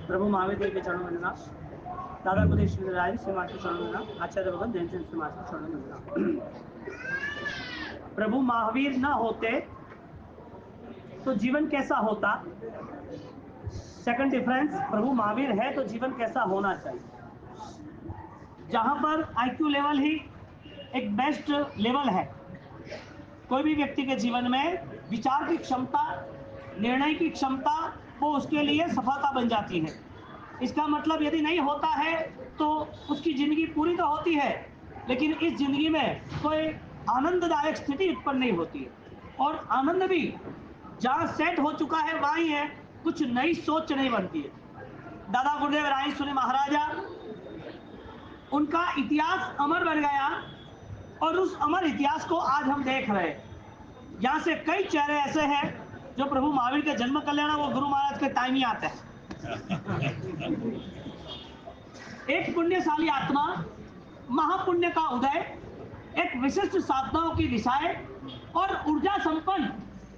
प्रभु महावीर देव के चरणों में वंदना, दादा गुरुदेव श्री राय श्री महाराज के चरणों में वंदना, आचार्य भगत ध्यानचंद श्री महाराज के चरणों में वंदना। प्रभु महावीर ना होते तो जीवन कैसा होता? सेकंड डिफरेंस, प्रभु महावीर है तो जीवन कैसा होना चाहिए? जहां पर आईक्यू लेवल ही एक बेस्ट लेवल है, कोई भी व्यक्ति के जीवन में विचार की क्षमता, निर्णय की क्षमता, वो उसके लिए सफलता बन जाती है। इसका मतलब यदि नहीं होता है तो उसकी जिंदगी पूरी तो होती है, लेकिन इस जिंदगी में कोई आनंददायक स्थिति उत्पन्न नहीं होती है, और आनंद भी जहां सेट हो चुका है वहीं है, कुछ नई सोच नहीं बनती है। दादा गुरुदेव रायसुरी महाराजा, उनका इतिहास अमर बन गया, और उस अमर इतिहास को आज हम देख रहे हैं। यहां से कई चेहरे ऐसे हैं जो प्रभु महावीर के जन्म कल्याण वो गुरु महाराज के टाइम ही आते हैं। एक पुण्यशाली आत्मा, महापुण्य का उदय, एक विशिष्ट साधनाओं की दिशाएं और ऊर्जा संपन्न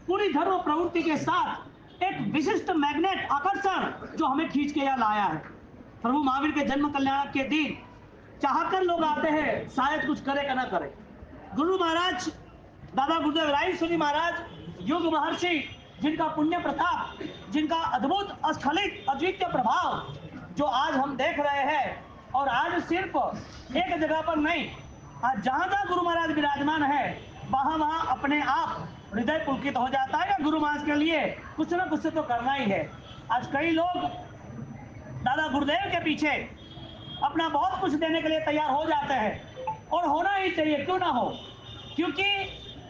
पूरी धर्म प्रवृत्ति के साथ एक विशिष्ट मैग्नेट आकर्षण जो हमें खींच के यहाँ लाया है। प्रभु महावीर के जन्म कल्याण के दिन चाहकर लोग आते हैं, शायद कुछ करे का ना करे। गुरु महाराज दादा गुरुदेव रायसुरी महाराज, युग महर्षि, जिनका पुण्य प्रताप, जिनका अद्भुत अस्खलित अद्वितीय प्रभाव जो आज हम देख रहे हैं, और आज सिर्फ एक जगह पर नहीं, आज जहां जहां गुरु महाराज विराजमान है वहां वहां अपने आप हृदय पुलकित हो जाता है कि गुरु महाराज के लिए कुछ ना कुछ तो करना ही है। आज कई लोग दादा गुरुदेव के पीछे अपना बहुत कुछ देने के लिए तैयार हो जाते हैं, और होना ही चाहिए, क्यों ना हो, क्योंकि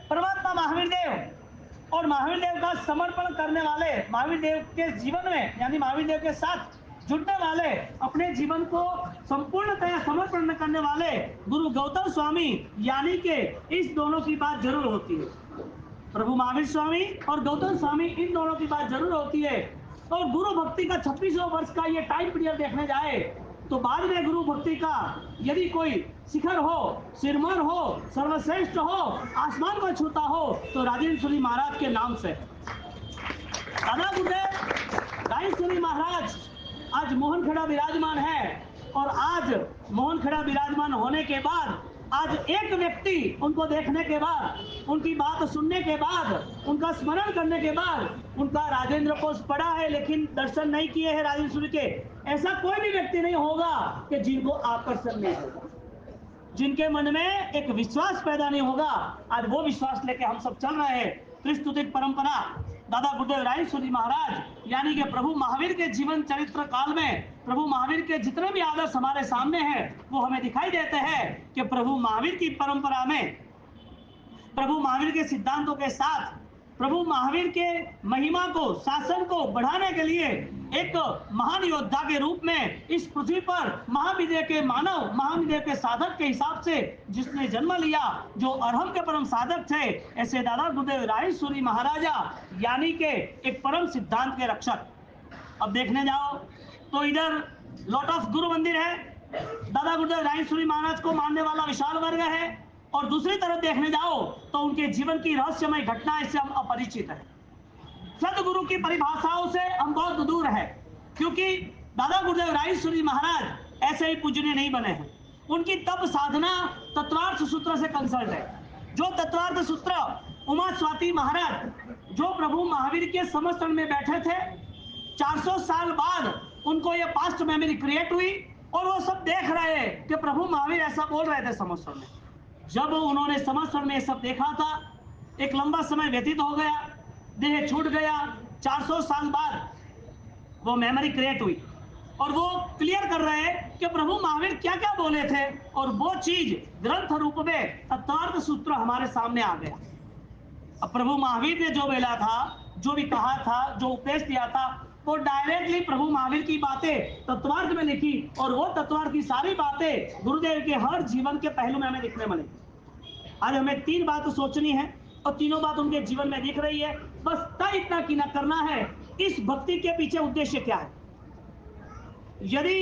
परमात्मा महावीर देव और महावीर देव का समर्पण करने वाले, महावीर देव के जीवन में यानी महावीर देव के साथ जुड़ने वाले, अपने जीवन को संपूर्णतया समर्पण करने वाले गुरु गौतम स्वामी यानी कि इस दोनों की बात जरूर होती है। प्रभु महावीर स्वामी और गौतम स्वामी, इन दोनों की बात जरूर होती है। और गुरु भक्ति का 26वां वर्ष का ये टाइम पीरियड देखने जाए तो बाद में गुरु भक्ति का यदि कोई शिखर हो, सिरमौर हो, सर्वश्रेष्ठ हो, आसमान को छूता हो तो राजेंद्र महाराज के नाम से है। दादा गुरुदेव रायसुरी महाराज आज मोहनखेड़ा विराजमान है, और आज मोहनखेड़ा विराजमान होने के बाद आज एक व्यक्ति उनको देखने के बाद, उनकी बात सुनने के बाद, उनका स्मरण करने के बाद, उनका राजेंद्र कोष पढ़ा है लेकिन दर्शन नहीं किए हैं राजेंद्र के, ऐसा कोई भी व्यक्ति नहीं होगा कि जिनको आकर्षण नहीं होगा, जिनके मन में एक विश्वास पैदा नहीं होगा। आज वो विश्वास लेके हम सब चल रहे हैं। त्रिस्तुतिक परंपरा दादा गुरुदेव रायसुरी महाराज यानी कि प्रभु महावीर के जीवन चरित्र काल में प्रभु महावीर के जितने भी आदर्श हमारे सामने हैं वो हमें दिखाई देते हैं कि प्रभु महावीर की परंपरा में, प्रभु महावीर के सिद्धांतों के साथ प्रभु महावीर के महिमा को, शासन को बढ़ाने के लिए एक महान योद्धा के रूप में इस पृथ्वी पर महाविद्या के मानव, महाविद्या के साधक के हिसाब से जिसने जन्म लिया, जो अरहम के परम साधक थे, ऐसे दादा गुरुदेव रायसुरी महाराजा यानी के एक परम सिद्धांत के रक्षक। अब देखने जाओ तो इधर लॉट ऑफ गुरु मंदिर है, दादा गुरुदेव रायसुरी महाराज को मानने वाला विशाल वर्ग है, और दूसरी तरफ देखने जाओ तो उनके जीवन की रहस्यमय घटनाएं से हम अपरिचित हैं। सदगुरु की परिभाषाओं से हम बहुत दूर हैं, क्योंकि दादा गुरुदेव रायसुरी महाराज ऐसे ही पूजनीय नहीं बने हैं। उनकी तप साधना तत्वार्थ सूत्र से कंसल्ट है। जो तत्वार्थ सूत्र उमा स्वाति महाराज जो प्रभु महावीर के समस्तन में बैठे थे, 400 साल बाद उनको ये पास्ट मेमोरी क्रिएट हुई, और वो सब देख रहे हैं कि प्रभु महावीर ऐसा बोल रहे थे समस्तन में। जब उन्होंने समस्तन में सब देखा था, एक लंबा समय व्यतीत हो गया, देह छूट गया, 400 साल बाद वो मेमोरी क्रिएट हुई, और वो क्लियर कर रहे हैं कि प्रभु महावीर क्या क्या बोले थे, और वो चीज ग्रंथ रूप में तत्वार्थ सूत्र हमारे सामने आ गया। अब प्रभु महावीर ने जो बोला था, जो भी कहा था, जो उपदेश दिया था, वो डायरेक्टली प्रभु महावीर की बातें तत्वार्थ में लिखी, और वो तत्वार्थ की सारी बातें गुरुदेव के हर जीवन के पहलू में हमें दिखने मिलेगी। आज हमें 3 बात सोचनी है, और तीनों बात उनके जीवन में दिख रही है। बस तय इतना की ना करना है, इस भक्ति के पीछे उद्देश्य क्या है। यदि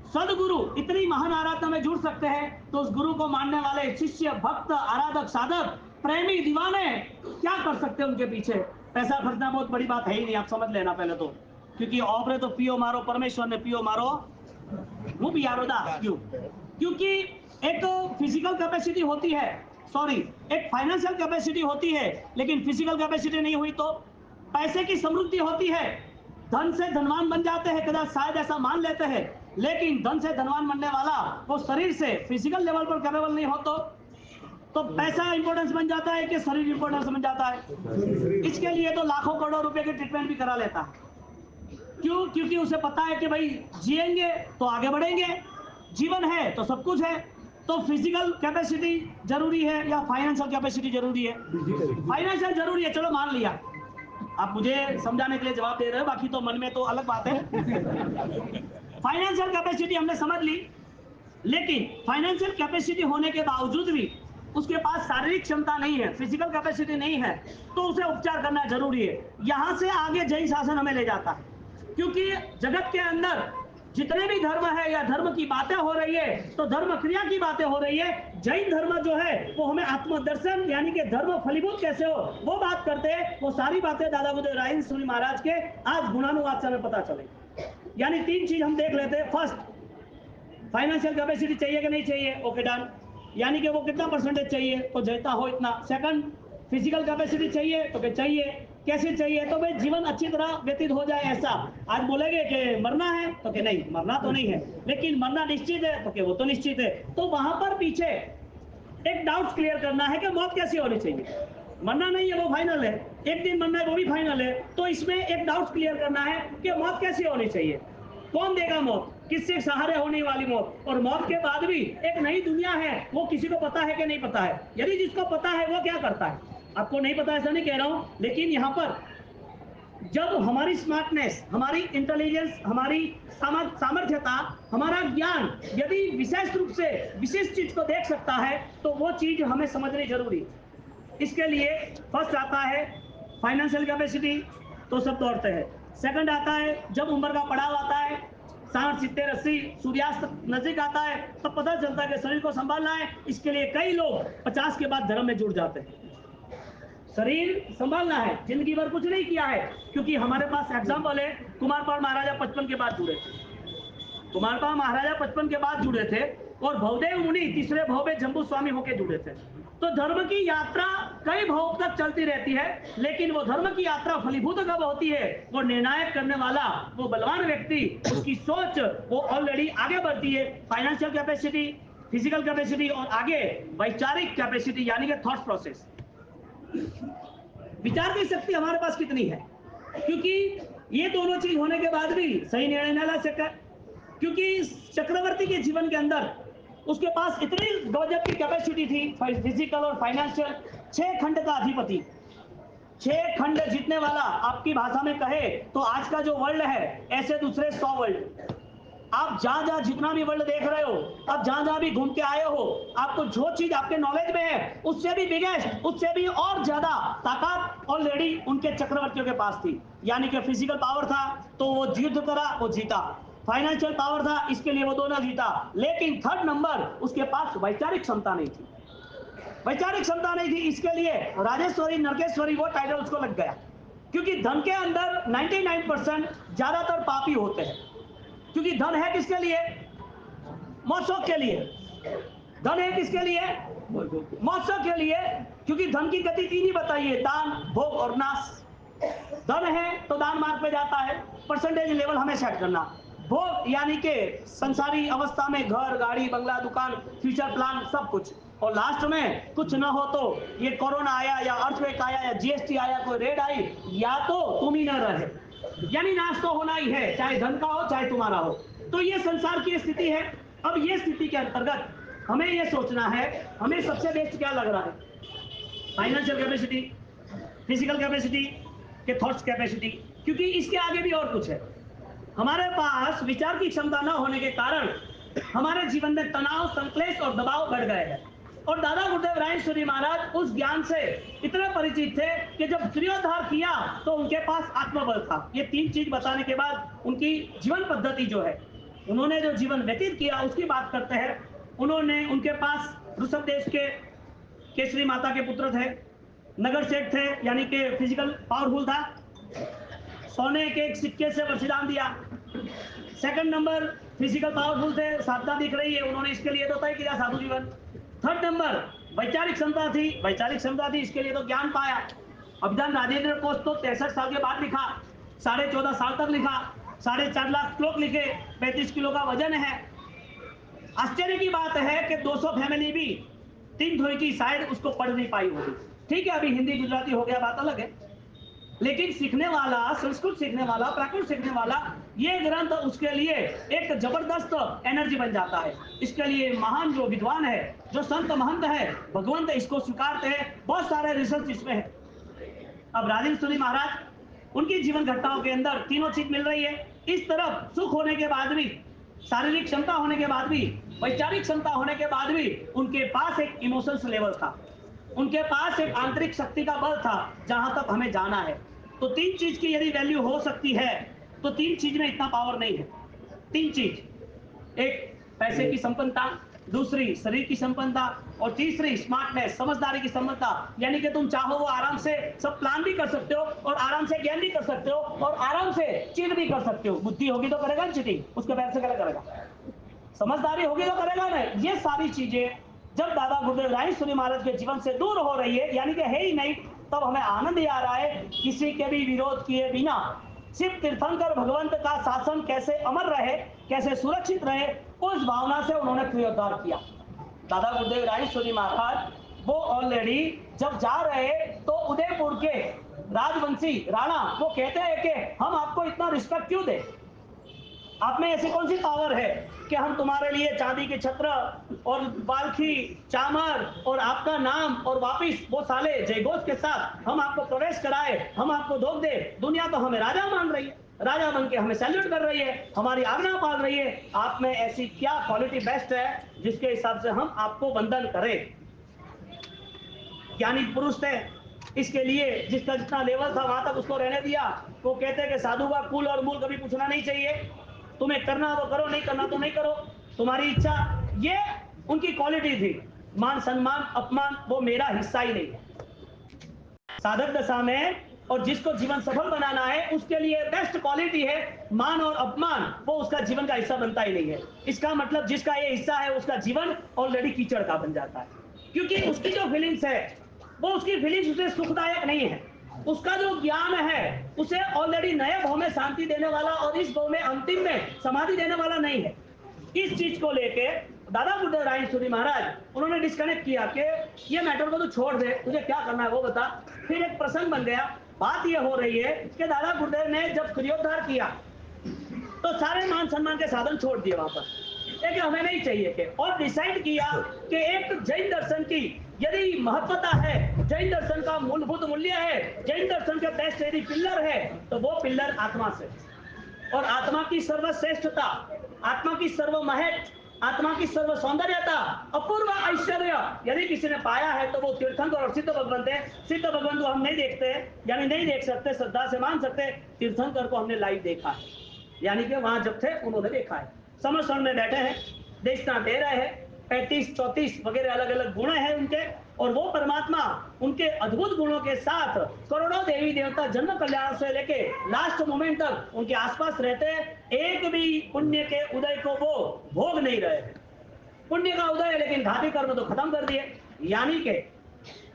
सदगुरु इतनी महान आराधना में जुड़ सकते हैं तो उस गुरु को मानने वाले शिष्य, भक्त, आराधक, साधक, प्रेमी, दीवाने क्या कर सकते हैं उनके पीछे। पैसा खर्चना बहुत बड़ी बात है ही नहीं, आप समझ लेना पहले तो। क्योंकि ऑपरे तो पियो मारो परमेश्वर ने पियो मारो वो भी यारो दा क्यों? क्योंकि एक फिजिकल कैपेसिटी होती है, सॉरी एक फाइनेंशियल कैपेसिटी होती है, लेकिन फिजिकल कैपेसिटी नहीं हुई तो पैसे की समृद्धि होती है, धन से धनवान बन जाते हैं, कदाच शायद ऐसा मान लेते हैं, लेकिन धन से धनवान बनने वाला वो शरीर से फिजिकल लेवल पर कैपेबल नहीं हो तो पैसा इंपॉर्टेंस बन जाता है कि शरीर इंपॉर्टेंस बन जाता है? इसके लिए तो लाखों करोड़ रुपए की ट्रीटमेंट भी करा लेता है। क्यों? क्योंकि उसे पता है कि भाई जिएंगे तो आगे बढ़ेंगे, जीवन है तो सब कुछ है। तो फिजिकल कैपेसिटी जरूरी है या फाइनेंशियल कैपेसिटी जरूरी है? फाइनेंशियल जरूरी है, चलो मान लिया। आप मुझे समझाने के लिए जवाब दे रहे हो, बाकी तो मन में तो अलग बात है। फाइनेंशियल कैपेसिटी हमने समझ ली, लेकिन फाइनेंशियल कैपेसिटी होने के बावजूद भी उसके पास शारीरिक क्षमता नहीं है, फिजिकल कैपेसिटी नहीं है, तो उसे उपचार करना जरूरी है। यहां से आगे जैन शासन हमें ले जाता है, क्योंकि जगत के अंदर जितने भी धर्म है या धर्म की बातें हो रही है तो धर्म क्रिया की बातें हो रही है। जैन धर्म जो है वो हमें आत्मदर्शन यानी कि धर्म फलीभूत कैसे हो वो बात करते हैं। वो सारी बातें दादा गुरुदेव राय सूरी महाराज के आज गुणानुवाद से हमें पता चले। यानी 3 चीज हम देख लेते हैं। फर्स्ट, फाइनेंशियल कैपेसिटी चाहिए कि नहीं चाहिए? ओके डन, यानी कि वो कितना परसेंटेज चाहिए तो जैता हो इतना। सेकंड, फिजिकल कैपेसिटी चाहिए तो क्या चाहिए, कैसे चाहिए? तो भाई जीवन अच्छी तरह व्यतीत हो जाए ऐसा। आज बोलेंगे कि मरना है तो कि नहीं, मरना तो नहीं है, लेकिन मरना निश्चित है तो कि वो तो निश्चित है। तो वहां पर पीछे एक डाउट क्लियर करना है कि मौत कैसी होनी चाहिए। मरना नहीं है वो फाइनल है, एक दिन मरना है वो भी फाइनल है, तो इसमें एक डाउट क्लियर करना है कि मौत कैसी होनी चाहिए, कौन देगा मौत, किससे सहारे होने वाली मौत, और मौत के बाद भी एक नई दुनिया है वो किसी को पता है कि नहीं पता है? यदि जिसको पता है वो क्या करता है? आपको नहीं पता ऐसा नहीं कह रहा हूं, लेकिन यहां पर जब हमारी स्मार्टनेस, हमारी इंटेलिजेंस, हमारी सामर्थ्यता, हमारा ज्ञान यदि विशेष रूप से विशेष चीज को देख सकता है तो वो चीज हमें समझनी जरूरी है। इसके लिए फर्स्ट आता है फाइनेंशियल कैपेसिटी, तो सब दौड़ते हैं। सेकंड आता है जब उम्र का पड़ाव आता है, 60, 70, 80, सूर्यास्त नजदीक आता है, तब पता चलता है कि शरीर को संभालना है। इसके लिए कई लोग 50 के बाद धर्म में जुड़ जाते हैं। शरीर संभालना है, जिंदगी भर कुछ नहीं किया है, क्योंकि हमारे पास एग्जाम्पल है, कुमारपाल महाराजा 55 के बाद जुड़े थे। कुमारपाल महाराजा 55 के बाद जुड़े थे और भवदेव मुनि तीसरे भव में जम्बू स्वामी होके जुड़े थे। तो धर्म की यात्रा कई भव तक चलती रहती है, लेकिन वो धर्म की यात्रा फलीभूत कब होती है, वो निर्णायक करने वाला वो बलवान व्यक्ति, उसकी सोच वो ऑलरेडी आगे बढ़ती है। फाइनेंशियल कैपेसिटी, फिजिकल कैपेसिटी और आगे वैचारिक कैपेसिटी यानी कि थॉट प्रोसेस, विचार की शक्ति हमारे पास कितनी है। क्योंकि ये दोनों चीज होने के बाद भी सही निर्णय न ला सका, क्योंकि चक्रवर्ती के जीवन के अंदर उसके पास इतनी गजब की कैपेसिटी थी, फिजिकल और फाइनेंशियल। 6 खंड का अधिपति, 6 खंड जीतने वाला, आपकी भाषा में कहे तो आज का जो वर्ल्ड है ऐसे दूसरे 100 वर्ल्ड। आप जहां जहां जितना भी वर्ल्ड देख रहे हो, आप जहां जहां भी घूम के आए हो, आपको जो चीज आपके नॉलेज में है उससे भी बिगेस्ट, उससे भी और ज्यादा ताकत ऑलरेडी उनके चक्रवर्तियों के पास थी। यानी कि फिजिकल पावर था तो वो युद्ध करा, वो जीता। फाइनेंशियल पावर था, इसके लिए वो दोनों जीता। लेकिन थर्ड नंबर उसके पास वैचारिक क्षमता नहीं थी। वैचारिक क्षमता नहीं थी, इसके लिए राजेश्वरी नरकेश्वरी वो टाइटल उसको लग गया। क्योंकि धन के अंदर 99% ज्यादातर पापी होते हैं। क्योंकि धन है किसके लिए? मौसों के लिए। धन है किसके लिए? मौसों के लिए। क्योंकि धन की गति 3 ही बताइए, दान, भोग और नाश। धन है तो दान मार्ग पे जाता है, परसेंटेज लेवल हमें सेट करना। भोग यानी कि संसारी अवस्था में घर, गाड़ी, बंगला, दुकान, फ्यूचर प्लान, सब कुछ। और लास्ट में कुछ ना हो तो ये कोरोना आया या अर्थक्वेक आया या जीएसटी आया, कोई रेड आई, या तो तुम ही ना रहे, यानी नाश तो होना ही है, चाहे धन का हो चाहे तुम्हारा हो। तो ये संसार की स्थिति है। अब ये स्थिति के अंतर्गत हमें ये सोचना है, हमें सबसे बेस्ट क्या लग रहा है? फाइनेंशियल कैपेसिटी, फिजिकल कैपेसिटी के थॉट्स कैपेसिटी, क्योंकि इसके आगे भी और कुछ है। हमारे पास विचार की क्षमता न होने के कारण हमारे जीवन में तनाव, संक्लेश और दबाव बढ़ गए हैं। और दादा गुरुदेव राय सूरी महाराज उस ज्ञान से इतने परिचित थे कि जब सूर्योद्धार किया तो उनके पास आत्मबल था। ये 3 चीज बताने के बाद उनकी जीवन पद्धति जो है, उन्होंने जो जीवन व्यतीत किया उसकी बात करते हैं। उन्होंने, उनके पास ऋषभ देश के केसरी माता के पुत्र थे, नगर सेठ थे, यानी कि फिजिकल पावरफुल था, सोने के एक सिक्के से वरदान दिया। सेकंड नंबर, फिजिकल पावरफुल थे, साधना दिख रही है, उन्होंने इसके लिए तो तय किया साधु जीवन। थर्ड नंबर, वैचारिक क्षमता थी, वैचारिक क्षमता थी, इसके लिए तो ज्ञान पाया। अभिधान राजेंद्र कोश तो 63 साल के बाद लिखा, 14.5 साल तक लिखा, 4.5 लाख श्लोक लिखे, 35 किलो का वजन है। आश्चर्य की बात है कि 200 फैमिली भी 3 थोड़ी की शायद उसको पढ़ नहीं पाई होगी। ठीक है, अभी हिंदी गुजराती हो गया, बात अलग है, लेकिन सीखने वाला, संस्कृत सीखने वाला, प्राकृत सीखने वाला, ये ग्रंथ उसके लिए एक जबरदस्त एनर्जी बन जाता है। इसके लिए महान जो विद्वान है, जो संत महंत है, भगवंत इसको स्वीकारते हैं, बहुत सारे रिसर्च इसमें है। अब राजेंद्र सूरी महाराज, उनकी जीवन घटनाओं के अंदर तीनों चीज मिल रही है। इस तरफ सुख होने के बाद भी, शारीरिक क्षमता होने के बाद भी, वैचारिक क्षमता होने के बाद भी उनके पास एक इमोशंस लेवल था, उनके पास एक आंतरिक शक्ति का बल था, जहां तक हमें जाना है। तो 3 चीज की यदि वैल्यू हो सकती है, तो 3 चीज में इतना पावर नहीं है। 3 चीज, एक पैसे की संपन्नता, दूसरी शरीर की संपन्नता, और तीसरी स्मार्टनेस, समझदारी की संपन्नता। यानी कि तुम चाहो वो आराम से सब प्लान भी कर सकते हो, और आराम से गेम भी कर सकते हो, और आराम से चीट भी कर सकते हो। बुद्धि होगी तो करेगा चीटिंग, उसके पैर से क्या करेगा? समझदारी होगी तो करेगा ना। ये सारी चीजें जब दादा गुरुदेव राय सूरी महाराज के जीवन से दूर हो रही है, यानी कि है ही नहीं, तब हमें आनंद ही आ रहा है, किसी के भी विरोध किए बिना सिर्फ तीर्थंकर भगवंत का शासन कैसे अमर रहे, कैसे सुरक्षित रहे, उस भावना से उन्होंने क्रियोद्धार किया। दादा गुरुदेव राय सूरी महाराज वो ऑलरेडी जब जा रहे तो उदयपुर के राजवंशी राणा वो कहते हैं कि हम आपको इतना रिस्पेक्ट क्यों दें, आप में ऐसी कौन सी पावर है कि हम तुम्हारे लिए चांदी के छत्र और बालखी चामर और आपका नाम और वापिस वो साले जयघोष के साथ हम आपको प्रवेश कराए, हम आपको धोख दे। दुनिया तो हमें राजा मान रही है, राजा बन के हमें सैल्यूट कर रही है, हमारी आज्ञा पाल रही है। आप में ऐसी क्या क्वालिटी बेस्ट है जिसके हिसाब से हम आपको वंदन करें? ज्ञानी पुरुष थे, इसके लिए जिसका जितना लेवल था वहां तक उसको रहने दिया। वो कहते हैं कि साधु का कुल और मूल कभी पूछना नहीं चाहिए, तुम्हें करना तो करो, नहीं करना तो नहीं करो, तुम्हारी इच्छा। ये उनकी क्वालिटी थी। मान सम्मान अपमान वो मेरा हिस्सा ही नहीं है। साधक दशा में और जिसको जीवन सफल बनाना है उसके लिए बेस्ट क्वालिटी है मान और अपमान, वो उसका जीवन का हिस्सा बनता ही नहीं है। इसका मतलब जिसका ये हिस्सा है उसका जीवन ऑलरेडी कीचड़ का बन जाता है, क्योंकि उसकी जो फीलिंग्स है वो उसकी फीलिंग्स उसे सुखदायक नहीं है। उसका जो ज्ञान है उसे ऑलरेडी नए भाव में शांति देने वाला और इस भाव में अंतिम में समाधि देने वाला नहीं है। इस चीज को लेके दादा गुरुदेव राय सूरी महाराज उन्होंने डिस्कनेक्ट किया कि ये मैटर को तो छोड़ दे, तुझे क्या करना है वो बता। फिर एक प्रसंग बन गया। बात ये हो रही है कि दादा गुरुदेव ने जब क्रियोद्धार किया तो सारे मान सम्मान के साधन छोड़ दिए वापस, एक हमें नहीं चाहिए के, और डिसाइड किया कि एक जैन दर्शन की यदि महत्वता है, जैन दर्शन का मूलभूत मूल्य है, जैन दर्शन के बेस्ट यदि पिलर है तो वो पिलर आत्मा से, और आत्मा की सर्वश्रेष्ठता, आत्मा की सर्वमहत्व, आत्मा की सर्व सौंदर्यता, अपूर्व ऐश्वर्य यदि किसी ने पाया है तो वो तीर्थंकर और सिद्ध भगवंत है। सिद्ध भगवंत को हम नहीं देखते, यानी नहीं देख सकते, श्रद्धा से मान सकते। तीर्थंकर को हमने लाइव देखा है, यानी कि वहां जब थे उन्होंने देखा है। समर्षण में बैठे हैं, देशना दे रहे हैं, 35-34 वगैरह अलग अलग गुण हैं उनके, और वो परमात्मा उनके अद्भुत गुणों के साथ करोड़ों देवी देवता जन्म कल्याण से लेके लास्ट मोमेंट तक उनके आसपास रहते हैं। एक भी पुण्य के उदय को वो भोग नहीं रहे। पुण्य का उदय है लेकिन घाती कर्म तो खत्म कर दिए। यानी कि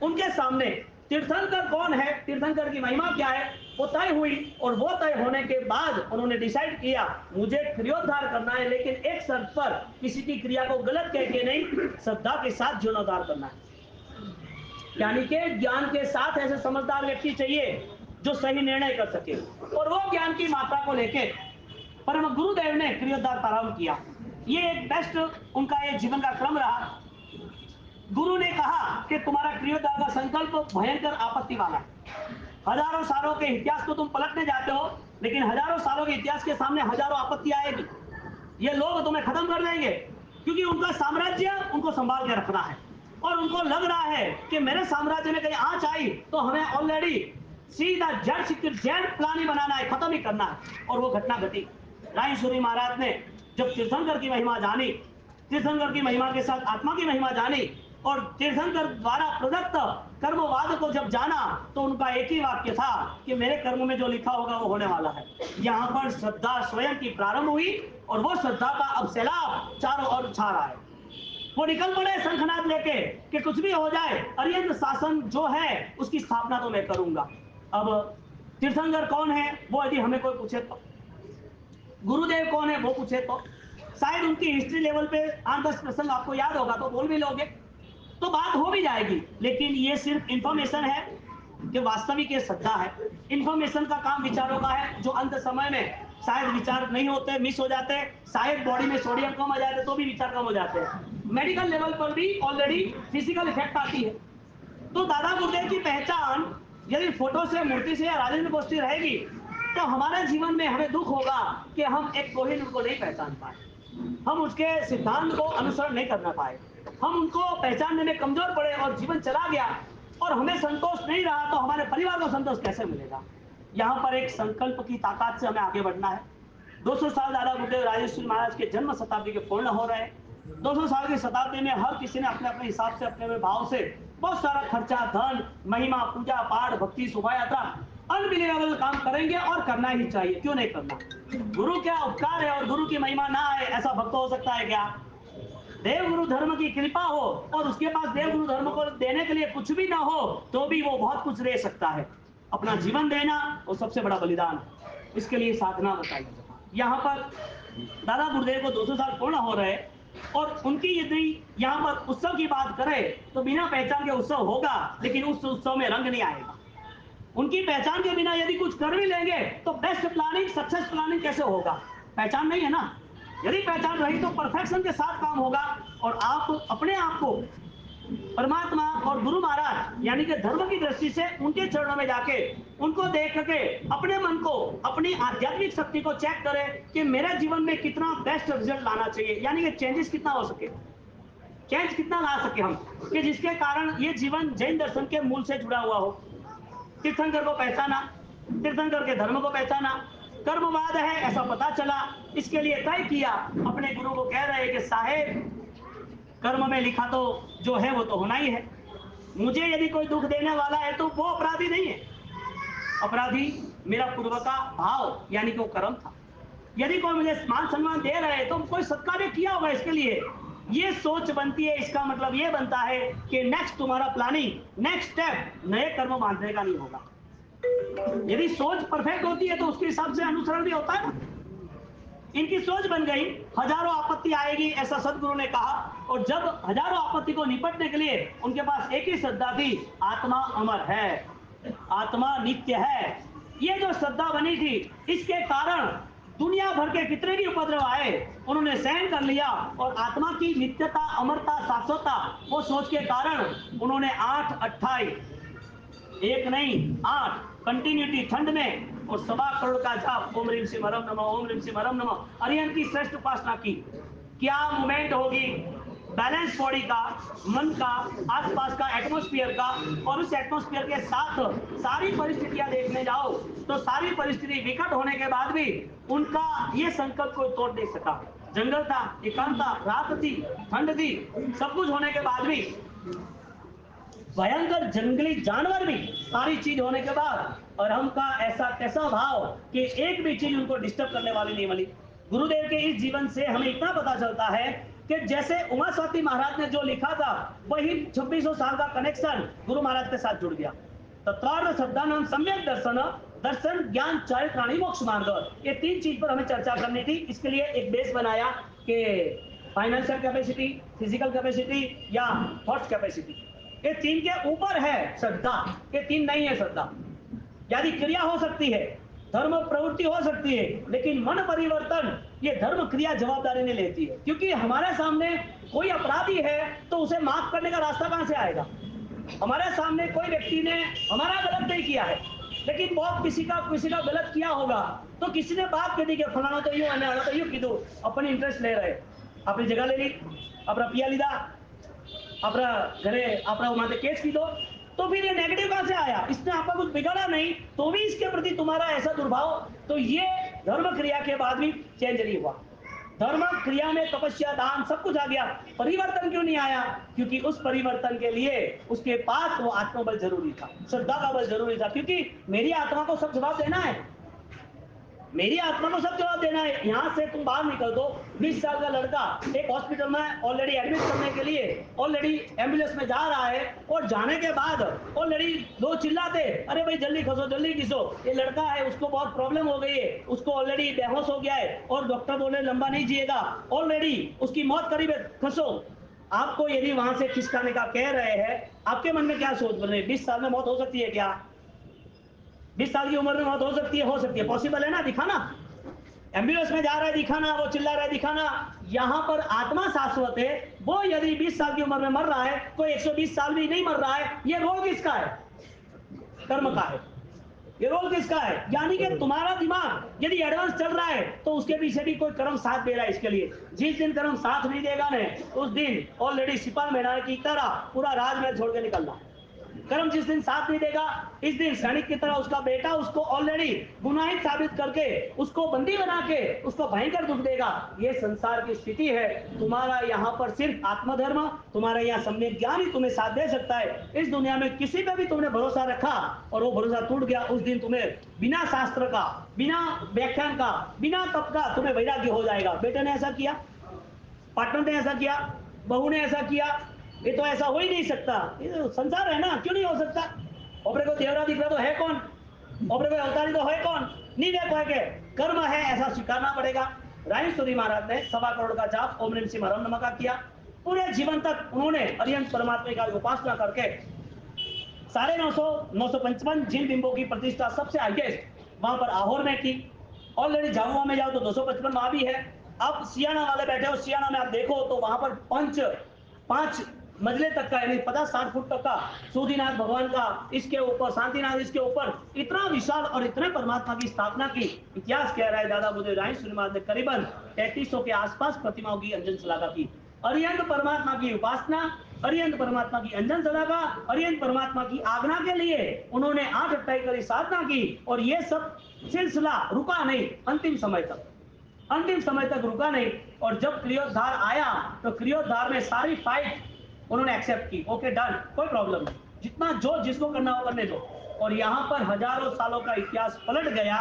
उनके सामने तीर्थंकर कौन है, तीर्थंकर की महिमा क्या है, वो तय हुई। और वो तय होने के बाद उन्होंने डिसाइड किया मुझे क्रियोद्धार करना है, लेकिन एक शर्त पर, किसी की क्रिया को गलत कह के नहीं, श्रद्धा के साथ जीर्णोद्धार करना है। यानी कि ज्ञान के साथ ऐसे समझदार व्यक्ति चाहिए जो सही निर्णय कर सके, और वो ज्ञान की मात्रा को लेके परम गुरुदेव ने क्रियोद्धार प्रारंभ किया। ये एक बेस्ट उनका ये जीवन का क्रम रहा। गुरु ने कहा कि तुम्हारा क्रियोद्धार का संकल्प भयंकर आपत्ति वाला है। हजारों सालों के इतिहास को तुम पलटने जाते हो, लेकिन हजारों सालों के इतिहास के सामने हजारों आपत्ति आएगी। ये लोग तुम्हें खत्म कर देंगे, क्योंकि उनका साम्राज्य उनको संभाल के रखना है, और उनको लग रहा है कि मेरे साम्राज्य में कहीं आंच आई तो हमें ऑलरेडी सीधा जड़ प्लान ही बनाना है, खत्म ही करना है। और वो घटना घटी। राय सूरी महाराज ने जब तीर्थंकर की महिमा जानी, तीर्थंकर की महिमा के साथ आत्मा की महिमा जानी, और तीर्थंकर द्वारा प्रदत्त कर्मवाद को जब जाना तो उनका एक ही वाक्य था कि मेरे कर्म में जो लिखा होगा वो होने वाला है। यहाँ पर श्रद्धा स्वयं की प्रारंभ हुई और वो श्रद्धा का अब सैलाब चारों ओर छा रहा है। वो निकल पड़े शंखनाद लेके कि कुछ भी हो जाए, अरिहंत शासन जो है उसकी स्थापना तो मैं करूंगा। अब तीर्थंकर कौन है वो यदि हमें कोई पूछे तो, गुरुदेव कौन है वो पूछे तो, शायद उनकी हिस्ट्री लेवल पे 8-10 प्रसंग आपको याद होगा तो बोल भी लोगे, तो बात हो भी जाएगी। लेकिन ये सिर्फ इंफॉर्मेशन है कि वास्तविक ये श्रद्धा है। इंफॉर्मेशन का काम विचारों का है, जो अंत समय में शायद विचार नहीं होते, मिस हो जाते, शायद बॉडी में सोडियम कम आ जाते तो भी विचार कम हो जाते हैं। मेडिकल लेवल पर भी ऑलरेडी फिजिकल इफेक्ट आती है। तो दादा गुरुदेव की पहचान यदि फोटो से, मूर्ति से या राजेंद्र गोष्ठी रहेगी तो हमारे जीवन में हमें दुख होगा कि हम एक कोहिनूर को नहीं पहचान पाए, हम उसके सिद्धांत को अनुसरण नहीं करना पाए, हम उनको पहचानने में कमजोर पड़े और जीवन चला गया और हमें संतोष नहीं रहा तो हमारे परिवार को संतोष कैसे मिलेगा। यहाँ पर एक संकल्प की ताकत से हमें आगे बढ़ना है। 200 साल दादा गुरुदेव राजेश्वरी महाराज के जन्म शताब्दी के पूर्ण हो रहे हैं। 200 साल की शताब्दी में हर किसी ने अपने अपने हिसाब से, अपने अपने भाव से बहुत सारा खर्चा, धन, महिमा, पूजा पाठ, भक्ति, शोभा यात्रा, अनबिलीवेबल काम करेंगे और करना ही चाहिए, क्यों नहीं करना। गुरु क्या उपकार है और गुरु की महिमा ना आए ऐसा भक्त हो सकता है क्या। देव गुरु धर्म की कृपा हो और उसके पास देव गुरु धर्म को देने के लिए कुछ भी ना हो तो भी वो बहुत कुछ दे सकता है। अपना जीवन देना वो सबसे बड़ा बलिदान है, इसके लिए साधना बताई। यहाँ पर दादा गुरुदेव को 200 साल पूर्ण हो रहे और उनकी यदि यहाँ पर उत्सव की बात करें तो बिना पहचान के उत्सव होगा लेकिन उस उत्सव में रंग नहीं आएगा। उनकी पहचान के बिना यदि कुछ कर भी लेंगे तो बेस्ट प्लानिंग, सक्सेस प्लानिंग कैसे होगा, पहचान नहीं है ना। यदि पहचान रही तो परफेक्शन के साथ काम होगा और आप अपने आप को परमात्मा और गुरु महाराज यानी कि धर्म की दृष्टि से उनके चरणों में जाके उनको देख के अपने मन को, अपनी आध्यात्मिक शक्ति को चेक करें कि मेरे जीवन में कितना बेस्ट रिजल्ट लाना चाहिए, यानी कि चेंजेस कितना हो सके, चेंज कितना ला सके हम, कि जिसके कारण ये जीवन जैन दर्शन के मूल से जुड़ा हुआ हो। तीर्थंकर को पहचाना, तीर्थंकर के धर्म को पहचाना, कर्मवाद है ऐसा पता चला, इसके लिए तय किया, अपने गुरु को कह रहे हैं कि साहेब कर्म में लिखा तो जो है वो तो होना ही है, मुझे यदि कोई दुख देने वाला है तो वो अपराधी नहीं है, अपराधी मेरा पूर्व का भाव यानी कि वो कर्म था। यदि कोई मुझे मान सम्मान दे रहे हैं तो कोई सत्कार्य किया होगा, इसके लिए ये सोच बनती है। इसका मतलब ये बनता है कि नेक्स्ट तुम्हारा प्लानिंग, नेक्स्ट स्टेप नए कर्म बांधने का नहीं होगा। यदि सोच परफेक्ट होती है तो उसके हिसाब से अनुसरण भी होता है। इनकी सोच बन गई हजारों आपत्ति आएगी ऐसा सदगुरु ने कहा, और जब हजारों आपत्ति को निपटने के लिए उनके पास एक ही श्रद्धा थी, आत्मा अमर है, आत्मा नित्य है। ये जो श्रद्धा बनी थी इसके कारण दुनिया भर के कितने भी उपद्रव आए उन्होंने सहन कर लिया और आत्मा की नित्यता, अमरता, शाश्वतता वो सोच के कारण उन्होंने 8 एक नहीं 8 कंटिन्यूटी ठंड में और 1.25 करोड़ का जाप ओम ह्रीम सिंह हरम नमः, ओम ह्रीम सिंह हरम नमः, अरिहंत की श्रेष्ठ उपासना की। क्या मूवमेंट होगी बैलेंस बॉडी का, मन का, आसपास का एटमॉस्फेयर का, और उस एटमॉस्फेयर के साथ सारी परिस्थितियां देखने जाओ तो सारी परिस्थिति विकट होने के बाद भी उनका ये संकल्प कोई तोड़ नहीं सका। जंगल था, एकांत था, रात थी, ठंड थी, सब कुछ होने के बाद भी, भयंकर जंगली जानवर भी, सारी चीज होने के बाद और हमका ऐसा कैसा भाव कि एक भी चीज उनको डिस्टर्ब करने वाली नहीं मिली। गुरुदेव के इस जीवन से हमें इतना पता चलता है कि जैसे उमा स्वाति महाराज ने जो लिखा था वही 2600 साल का कनेक्शन गुरु महाराज के साथ जुड़ गया। तत्वार्थ श्रद्धा नाम सम्यक दर्शन, दर्शन ज्ञान चारित्राणी मोक्ष मार्ग, ये 3 चीज पर हमें चर्चा करनी थी। इसके लिए एक बेस बनाया कि फाइनेंशियल कैपेसिटी, फिजिकल कैपेसिटी या थॉट्स कैपेसिटी, ये 3 के ऊपर है श्रद्धा, ये 3 नहीं है श्रद्धा। यदि क्रिया हो सकती है, धर्म प्रवृत्ति हो सकती है, लेकिन मन परिवर्तन ये धर्म क्रिया जवाबदारी नहीं लेती है, क्योंकि हमारे सामने कोई अपराधी है तो उसे माफ करने का रास्ता कहां से आएगा। हमारे सामने कोई व्यक्ति ने हमारा गलत नहीं किया है लेकिन बहुत किसी का गलत किया होगा तो किसी ने बात कर दी कि फलाना तो यूं है, तो यूं कीधु, अपनी इंटरेस्ट ले रहे, अपनी जगह ले ली, अपना पिया लीधा, अपना घरे अपना माथे केस की दो, तो फिर ये नेगेटिव कहां से आया। इसने आपका कुछ बिगाड़ा नहीं तो भी इसके प्रति तुम्हारा ऐसा दुर्भाव, तो ये धर्म क्रिया के बाद भी चेंज नहीं हुआ। धर्म क्रिया में तपस्या दान सब कुछ आ गया, परिवर्तन क्यों नहीं आया? क्योंकि उस परिवर्तन के लिए उसके पास वो आत्मबल जरूरी था, श्रद्धा का बल जरूरी था। क्योंकि मेरी आत्मा को सब जवाब देना है, मेरी आत्मा को सब जवाब देना है। यहां से तुम बाहर निकल दो, 20 साल का लड़का एक हॉस्पिटल में ऑलरेडी एडमिट करने के लिए ऑलरेडी एम्बुलेंस में जा रहा है, और जाने के बाद ऑलरेडी लोग चिल्लाते, अरे भाई जल्दी खसो जल्दी खिसो, ये लड़का है उसको बहुत प्रॉब्लम हो गई है, उसको ऑलरेडी बेहोश हो गया है, और डॉक्टर बोले लंबा नहीं जिएगा, ऑलरेडी उसकी मौत करीब है, खसो। आपको यदि वहां से खिसकाने का कह रहे हैं, आपके मन में क्या सोच बन रही है? 20 साल में मौत हो सकती है क्या? 20 साल की उम्र में मौत हो सकती है? हो सकती है, पॉसिबल है ना? दिखाना, एम्बुलेंस में जा रहा है दिखाना, वो चिल्ला रहा है दिखाना। यहां पर आत्मा शाश्वत है, वो यदि 20 साल की उम्र में मर रहा है, कोई 120 साल भी नहीं मर रहा है, ये रोल किसका है? कर्म का है। ये रोल किसका है? यानी कि तुम्हारा दिमाग यदि एडवांस चल रहा है तो उसके पीछे भी कोई कर्म साथ दे रहा है इसके लिए। जिस दिन कर्म साथ नहीं देगा ने, उस दिन ऑलरेडी सिपाही मैदान की तरह पूरा राजमहल छोड़ के निकलना। कर्म जिस दिन साथ नहीं देगा, इस दिन सैनिक की तरह उसका बेटा उसको ऑलरेडी गुनाहित साबित करके, उसको बंदी बना के, उसको भयंकर दुख देगा। ये संसार की स्थिति है। तुम्हारा यहाँ पर सिर्फ आत्मधर्म, तुम्हारा यहाँ सम्यक ज्ञान ही तुम्हें साथ दे सकता है। इस दुनिया में किसी पे भी तुमने भरोसा रखा और वो भरोसा टूट गया, उस दिन तुम्हें बिना शास्त्र का, बिना व्याख्यान का, बिना तप का तुम्हें वैराग्य हो जाएगा। बेटे ने ऐसा किया, पार्टनर ने ऐसा किया, बहू ने ऐसा किया, ये तो ऐसा हो ही नहीं सकता। ये तो संसार है ना, क्यों नहीं हो सकता? ओपरे को देवरा दिख रहा तो है कौन? ओपरे को अवतारी तो है कौन? नहीं देख पाएंगे, कर्म है ऐसा स्वीकारना पड़ेगा। राय सूरी महाराज ने 1.25 करोड़ का जाप ओम नमः शिवाय हरम नमः का किया। पूरे जीवन तक उन्होंने अरिहंत परमात्मा का उपासना करके 950 955 जिन बिंबों की प्रतिष्ठा सबसे हाईएस्ट वहां पर आहोर में की। ऑलरेडी झाबुआ में जाओ तो 255 वहां भी है। अब सियाना वाले बैठे हो, सियाना में आप देखो तो वहां पर 5 मंजिले तक का, यानी 50-60 फुट तक का सूदीनाथ भगवान का, इसके ऊपर शांतिनाथ, इसके ऊपर इतना विशाल और इतने परमात्मा की स्थापना की। इतिहास कह रहा है दादा बुद्धदेव राय सूरीनाथ ने करीबन 3300 के आसपास प्रतिमाओं की अंजन सलाका की। अरिहंत परमात्मा की उपासना, अरिहंत परमात्मा की अंजन सलाका, अरिहंत परमात्मा की आज्ञा के लिए उन्होंने 8 अट्ठाई करी साधना की, और ये सब सिलसिला रुका नहीं अंतिम समय तक, अंतिम समय तक रुका नहीं। और जब क्रियोद्धार आया तो क्रियोद्धार में सारी फाइट उन्होंने एक्सेप्ट की, ओके डन, कोई प्रॉब्लम नहीं, जितना जो जिसको करना हो करने दो। और यहां पर हजारों सालों का इतिहास पलट गया।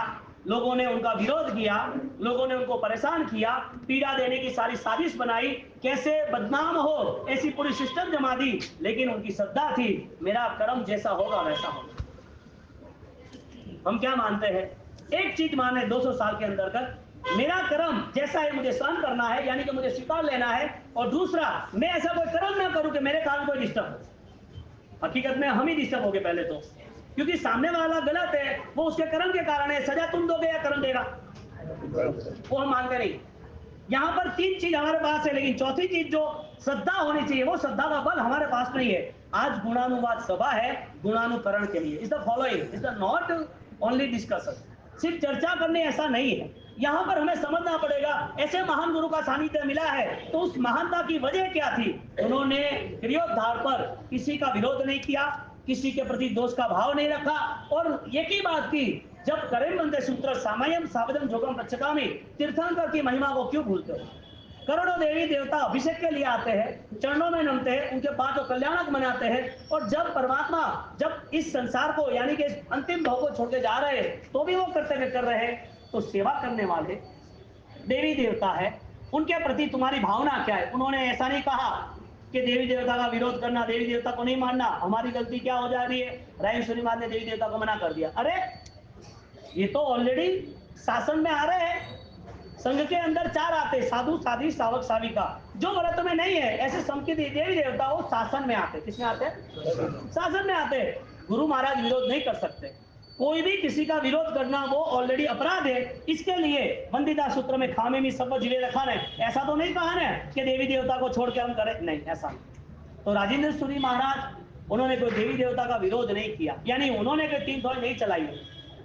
लोगों ने उनका विरोध किया, लोगों ने उनको परेशान किया, पीड़ा देने की सारी साजिश बनाई, कैसे बदनाम हो ऐसी पूरी सिस्टम जमा दी। लेकिन उनकी श्रद्धा थी, मेरा कर्म जैसा होगा वैसा होगा। हम क्या मानते हैं? एक चीज माने 200 साल के अंतर्गत, मेरा कर्म जैसा है मुझे सहन करना है, यानी कि मुझे स्वीकार लेना है। और दूसरा, मैं ऐसा कोई कर्म ना करूं कि मेरे कारण कोई डिस्टर्ब हो। हकीकत में हम ही डिस्टर्ब हो गए पहले तो, क्योंकि सामने वाला गलत है, वो उसके कर्म के कारण है। सजा तुम दोगे या कर्म देगा? वो हम मानते नहीं। यहां पर 3 चीज हमारे पास है, लेकिन चौथी चीज जो श्रद्धा होनी चाहिए, वो श्रद्धा का बल हमारे पास नहीं है। आज गुणानुवाद सभा है गुणानुकरण के लिए, is the following, is the not only discussion, सिर्फ चर्चा करने ऐसा नहीं है। यहां पर हमें समझना पड़ेगा, ऐसे महान गुरु का सानिध्य मिला है तो उस महानता की वजह क्या थी? उन्होंने क्रियोद्धार पर किसी का विरोध नहीं किया, किसी के प्रति दोष का भाव नहीं रखा, और एक ही बात की, जब करें बंदे सूत्र सामयम सावधम जोगम रक्षकामी, तीर्थंकर की महिमा को क्यों भूलते हो? करोड़ों देवी देवता अभिषेक के लिए आते हैं, चरणों में नमते हैं, उनके पांच कल्याणक मनाते हैं। और जब परमात्मा जब इस संसार को, यानी कि अंतिम भाव को छोड़ के जा रहे हैं, तो भी वो कर्तव्य कर रहे हैं। तो सेवा करने वाले देवी देवता है, उनके प्रति तुम्हारी भावना क्या है? उन्होंने ऐसा नहीं कहा कि देवी देवता का विरोध करना, देवी देवता को नहीं मानना, हमारी गलती क्या हो जा रही है, राय सूरीनाथ ने देवी देवता को मना कर दिया। अरे ये तो ऑलरेडी शासन में आ रहे हैं, संघ के अंदर 4 आते, साधु साधी सावक साविका, जो व्रत में नहीं है ऐसे संकेत देवी देवता वो शासन में आते। किसमें आते? शासन में आते। गुरु महाराज विरोध नहीं कर सकते, कोई भी किसी का विरोध करना वो ऑलरेडी अपराध है। इसके लिए वंदिता सूत्र में खामे में सब जिले रखा है, ऐसा तो नहीं कहा है कि देवी देवता को छोड़ के हम करें, नहीं ऐसा नहीं। तो राजेंद्र सूरी महाराज उन्होंने कोई देवी देवता का विरोध नहीं किया, यानी उन्होंने कोई 3 फौज नहीं चलाई।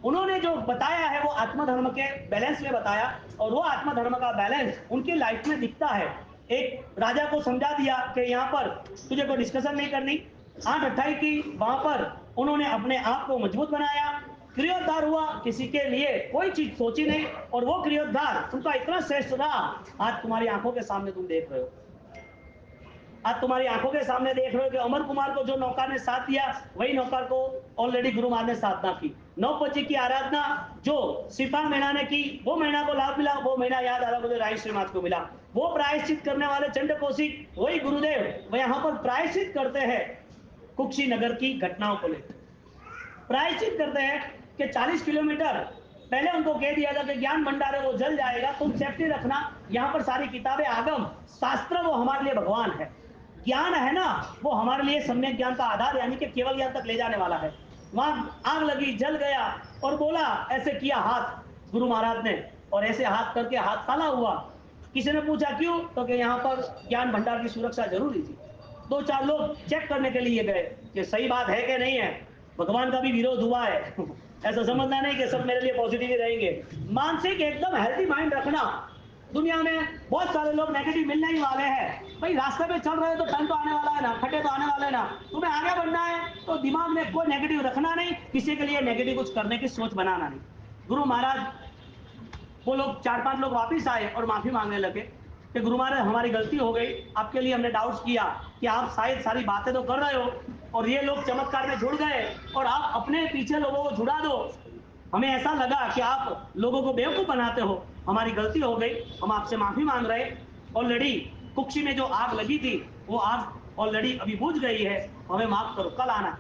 उन्होंने जो बताया है वो आत्मधर्म के बैलेंस में बताया, और वो आत्मधर्म का बैलेंस उनकी लाइफ में दिखता है। एक राजा को समझा दिया कि यहाँ पर तुझे कोई डिस्कशन नहीं करनी, 8 अट्ठाई की, वहां पर उन्होंने अपने आप को मजबूत बनाया। क्रियोद्धार हुआ, किसी के लिए कोई चीज सोची नहीं, और वो क्रियोद्धार उनका इतना श्रेष्ठ रहा। आज तुम्हारी आंखों के सामने तुम देख रहे हो, आज तुम्हारी आंखों के सामने देख रहे हो कि अमर कुमार को जो नौकर ने साथ दिया, वही नौकर को ऑलरेडी गुरु महाराज ने साधना की। 9 की आराधना जो सिपा महीना ने की, वो महीना को लाभ मिला, वो महीना याद आ रहा राय श्रीमात को मिला। वो प्रायश्चित करने वाले चंड कौशिक, वही गुरुदेव वो यहाँ पर प्रायश्चित करते हैं कुक्षीनगर की घटनाओं को लेकर। प्रायश्चित करते हैं कि 40 किलोमीटर पहले उनको कह दिया था कि ज्ञान भंडार है वो जल जाएगा, तुम सेफ्टी रखना। यहाँ पर सारी किताबें, आगम शास्त्र वो हमारे लिए भगवान है। ज्ञान है ना, वो हमारे लिए सम्यक ज्ञान का आधार, यानी कि केवल ज्ञान तक ले जाने वाला है। वहां आग लगी, जल गया, और बोला, ऐसे किया हाथ गुरु महाराज ने, और ऐसे हाथ करके हाथ काला हुआ। किसी ने पूछा क्यों, तो कि यहाँ पर ज्ञान भंडार की सुरक्षा जरूरी थी। 2-4 लोग चेक करने के लिए गए कि सही बात है कि नहीं है, भगवान का भी विरोध हुआ है। ऐसा समझना नहीं कि सब मेरे लिए पॉजिटिव ही रहेंगे। मानसिक एकदम हेल्थी माइंड रखना। दुनिया में बहुत सारे लोग नेगेटिव मिलने ही वाले हैं। भाई रास्ते पे चल रहे हो तो टर्न तो आने वाला है ना, खड्डे तो आने वाले हैं ना, तुम्हें आगे बढ़ना है तो दिमाग में कोई नेगेटिव रखना नहीं, किसी के लिए नेगेटिव कुछ करने की सोच बनाना नहीं। गुरु महाराज, वो लोग 4-5 लोग वापिस आए और माफी मांगने लगे कि गुरु महाराज हमारी गलती हो गई, आपके लिए हमने डाउट्स किया कि आप शायद सारी बातें तो कर रहे हो और ये लोग चमत्कार में जुड़ गए और आप अपने पीछे लोगों को जुड़ा दो। हमें ऐसा लगा कि आप लोगों को बेवकूफ बनाते हो, हमारी गलती हो गई, हम आपसे माफी मांग रहे। ऑलरेडी कुक्षी में जो आग लगी थी वो आग ऑलरेडी अभी बुझ गई है, हमें माफ करो, कल आना।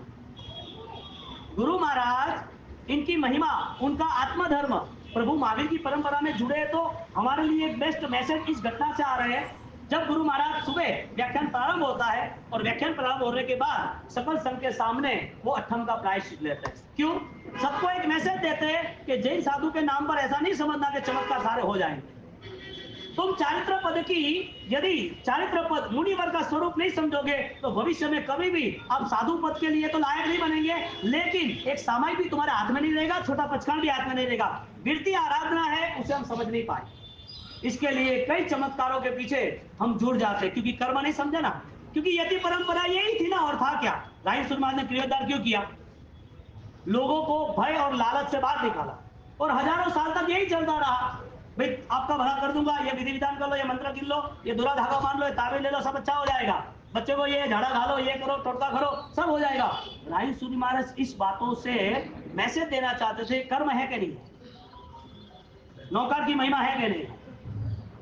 गुरु महाराज इनकी महिमा, उनका आत्मधर्म प्रभु महावीर की परंपरा में जुड़े, तो हमारे लिए एक बेस्ट मैसेज इस घटना से आ रहे हैं। जब गुरु महाराज सुबह व्याख्यान प्रारंभ होता है और व्याख्यान प्रारंभ होने के बाद सकल संघ के सामने वो अठम का प्रायश्चित लेते हैं। क्यों? सबको एक मैसेज देते हैं कि जैन साधु के नाम पर ऐसा नहीं समझना कि चमत्कार सारे हो जाएंगे। तुम चारित्र पद की, यदि चारित्र पद मुनिवर का स्वरूप नहीं समझोगे तो भविष्य में कभी भी आप साधु पद के लिए तो लायक नहीं बनेंगे, लेकिन एक सामायिक भी तुम्हारे हाथ में नहीं रहेगा, छोटा पचखान भी हाथ में नहीं रहेगा। वृत्ति आराधना है, उसे हम समझ नहीं पाए, इसके लिए कई चमत्कारों के पीछे हम जुड़ जाते, क्योंकि कर्म नहीं समझा ना, क्योंकि यति परंपरा यही थी ना, और था क्या? राय सुरमाज ने क्रियोद्धार क्यों किया? लोगों को भय और लालच से बाहर निकाला, और हजारों साल तक यही चलता रहा। भाई आपका भला कर दूंगा, ये विधि विधान कर लो, ये मंत्र गिन लो, ये दुरा धागा मान लो, ये ताबीज ले लो, सब अच्छा हो जाएगा। बच्चे को ये झाड़ा खा लो, ये करो, टोटका करो, सब हो जाएगा। राय सूर्य महाराज इस बातों से मैसेज देना चाहते थे, कर्म है कि नहीं है, नौकर की महिमा है कि नहीं।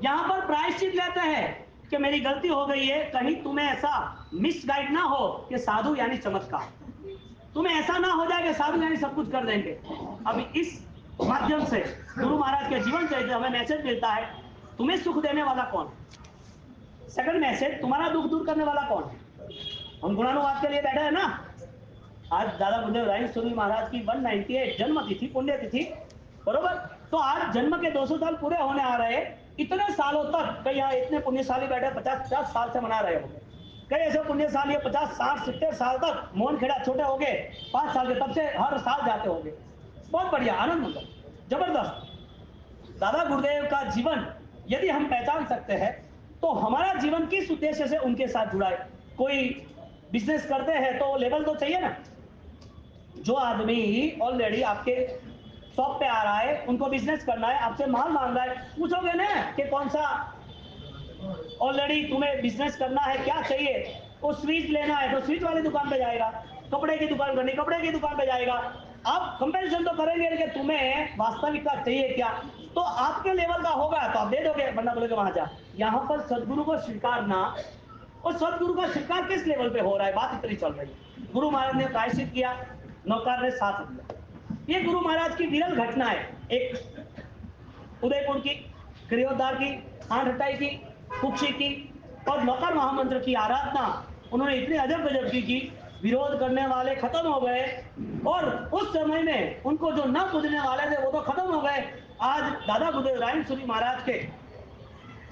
यहां पर प्रायश्चित लेते हैं कि मेरी गलती हो गई है, कहीं तुम्हें ऐसा मिसगाइड ना हो कि साधु यानी चमत्कार, तुम्हें ऐसा ना हो जाए कि साधु यानी सब कुछ कर देंगे। अब इस माध्यम से गुरु महाराज के जीवन चरित्र हमें मैसेज मिलता है, तुम्हें सुख देने वाला कौन है। सेकंड मैसेज, तुम्हारा दुख दूर करने वाला कौन है। हम गुणानुवाद के लिए बैठे हैं ना। आज दादा गुरुदेव राय सूर्य महाराज की 198 जन्म तिथि, पुण्य तिथि, बरोबर। तो आज जन्म के 200 साल पूरे होने आ रहे हैं। इतने सालों तक कई यहाँ इतने पुण्यशाली बैठे 50-50 साल से मना रहे होंगे, कई ऐसे पुण्यशाली 50-60-70 साल तक, मोहन खेड़ा छोटे हो गए 5 साल के, तब से हर साल जाते होंगे। बहुत बढ़िया, आनंद मंगल, जबरदस्त। दादा गुरुदेव का जीवन यदि हम पहचान सकते हैं तो हमारा जीवन किस उद्देश्य से उनके साथ जुड़ा है। कोई बिजनेस करते हैं तो लेवल तो चाहिए ना। जो आदमी ऑलरेडी आपके शॉप पे आ रहा है, उनको बिजनेस करना है, आपसे माल मांग रहा है, पूछोगे ना कि कौन सा ऑलरेडी तुम्हें बिजनेस करना है, क्या चाहिए। वो स्विच लेना है तो स्विच वाली दुकान पे जाएगा, कपड़े की दुकान करनी कपड़े की दुकान पे जाएगा। आप कंपैरिजन तो करेंगे कि तुम्हें वास्तविकता चाहिए क्या, तो आपके लेवल का होगा तो आप दे दोगे, वरना बोलोगे वहां जा। यहाँ पर सदगुरु को स्वीकारना, और सदगुरु का स्वीकार किस लेवल पे हो रहा है, बात इतनी चल रही है। गुरु महाराज ने प्रायश्चित किया, नौकर ने साथ दिया। ये गुरु महाराज की विरल घटना है, एक उदयपुर की, क्रियोद्धार की, हाथ हटाई की, कुक्षी की, और नौकर महामंत्र की आराधना उन्होंने इतनी अजब गजब की विरोध करने वाले खत्म हो गए, और उस समय में उनको जो न पूजने वाले थे वो तो खत्म हो गए। आज दादा गुरुदेव राय सूरी महाराज के